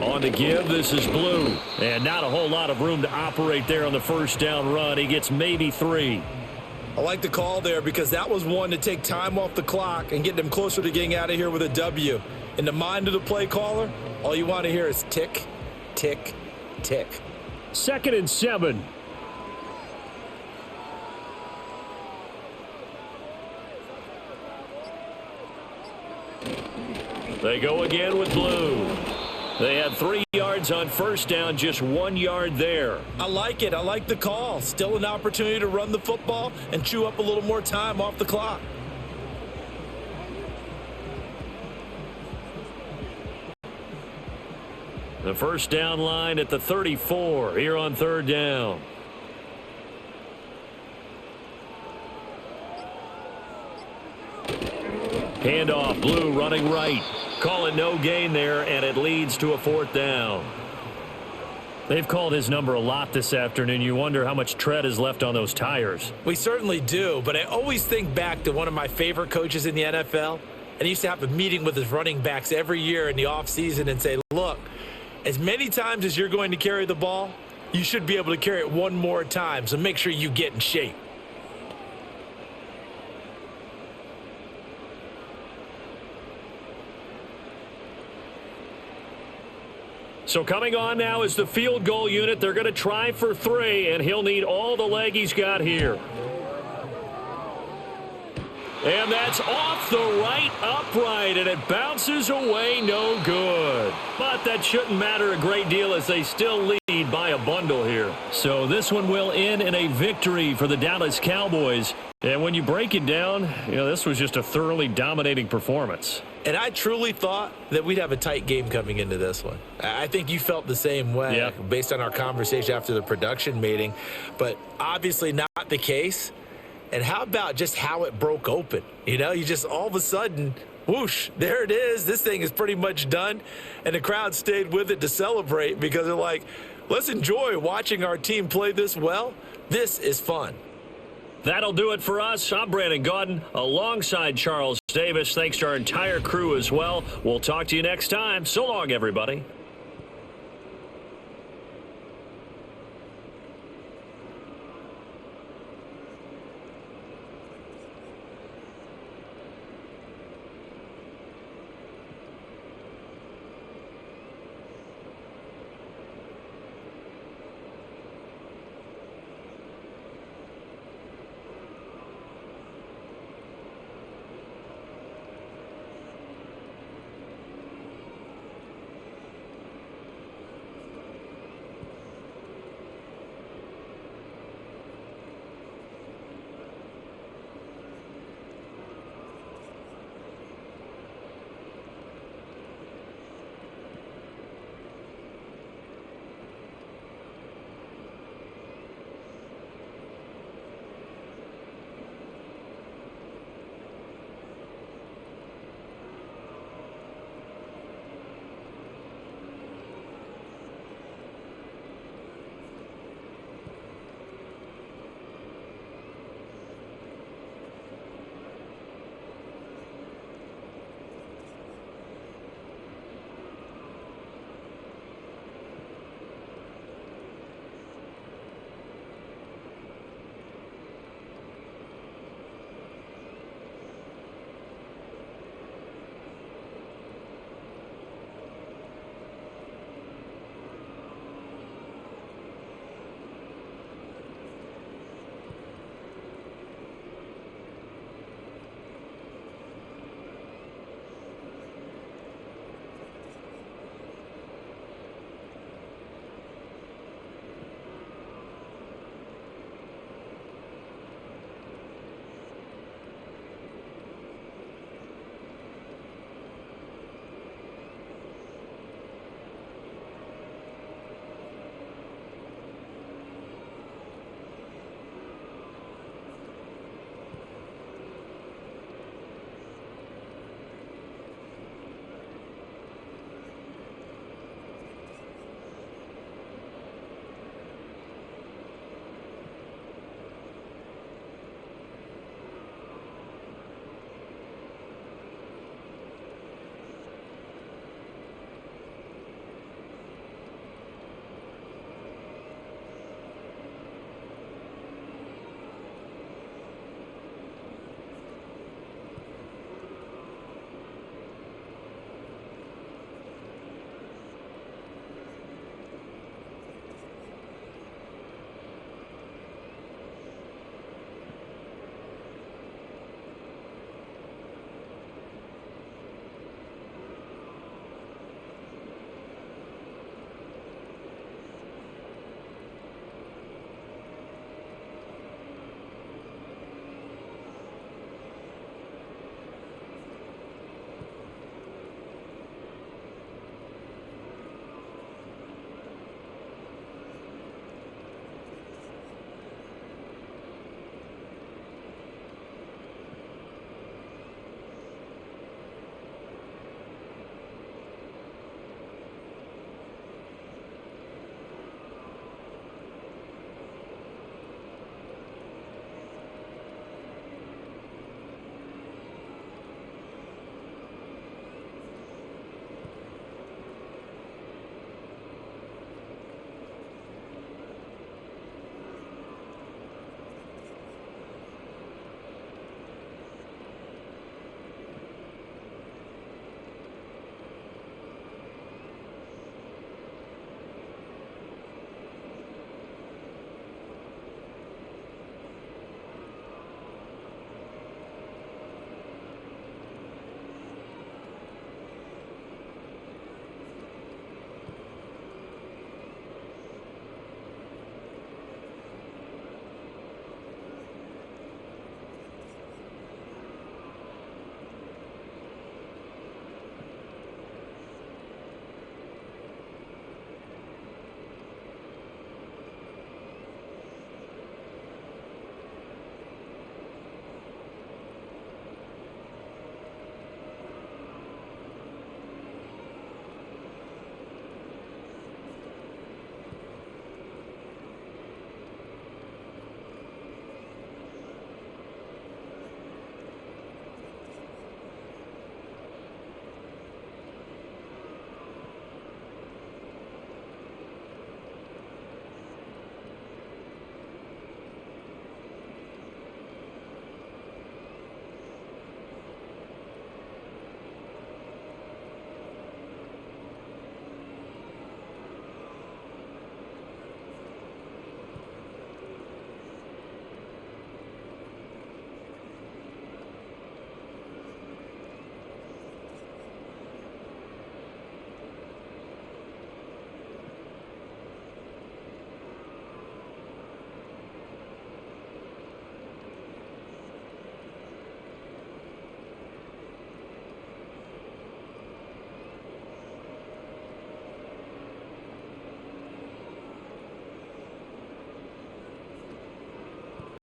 B: On to give, this is Blue. And not a whole lot of room to operate there on the first down run. He gets maybe 3.
C: I like the call there because that was one to take time off the clock and get them closer to getting out of here with a W. In the mind of the play caller, all you want to hear is tick, tick, tick.
B: 2nd and 7. They go again with Blue. They had 3 yards on first down, just 1 yard there.
C: I like it. I like the call. Still an opportunity to run the football and chew up a little more time off the clock.
B: The first down line at the 34 here on third down. Handoff, Blue running right. Call it no gain there, and it leads to a 4th down. They've called his number a lot this afternoon. You wonder how much tread is left on those tires.
C: We certainly do, but I always think back to one of my favorite coaches in the NFL, and he used to have a meeting with his running backs every year in the offseason and say, look, as many times as you're going to carry the ball, you should be able to carry it one more time, so make sure you get in shape.
B: So coming on now is the field goal unit. They're going to try for 3, and he'll need all the leg he's got here. And that's off the right upright, and it bounces away no good. But that shouldn't matter a great deal as they still lead by a bundle here. So this one will end in a victory for the Dallas Cowboys. And when you break it down, this was just a thoroughly dominating performance.
C: And I truly thought that we'd have a tight game coming into this one. I think you felt the same way based on our conversation after the production meeting, but obviously not the case. And how about just how it broke open? You just all of a sudden, whoosh, there it is. This thing is pretty much done. And the crowd stayed with it to celebrate because they're like, let's enjoy watching our team play this well. This is fun.
B: That'll do it for us. I'm Brandon Gaudin alongside Charles Davis. Thanks to our entire crew as well. We'll talk to you next time. So long, everybody.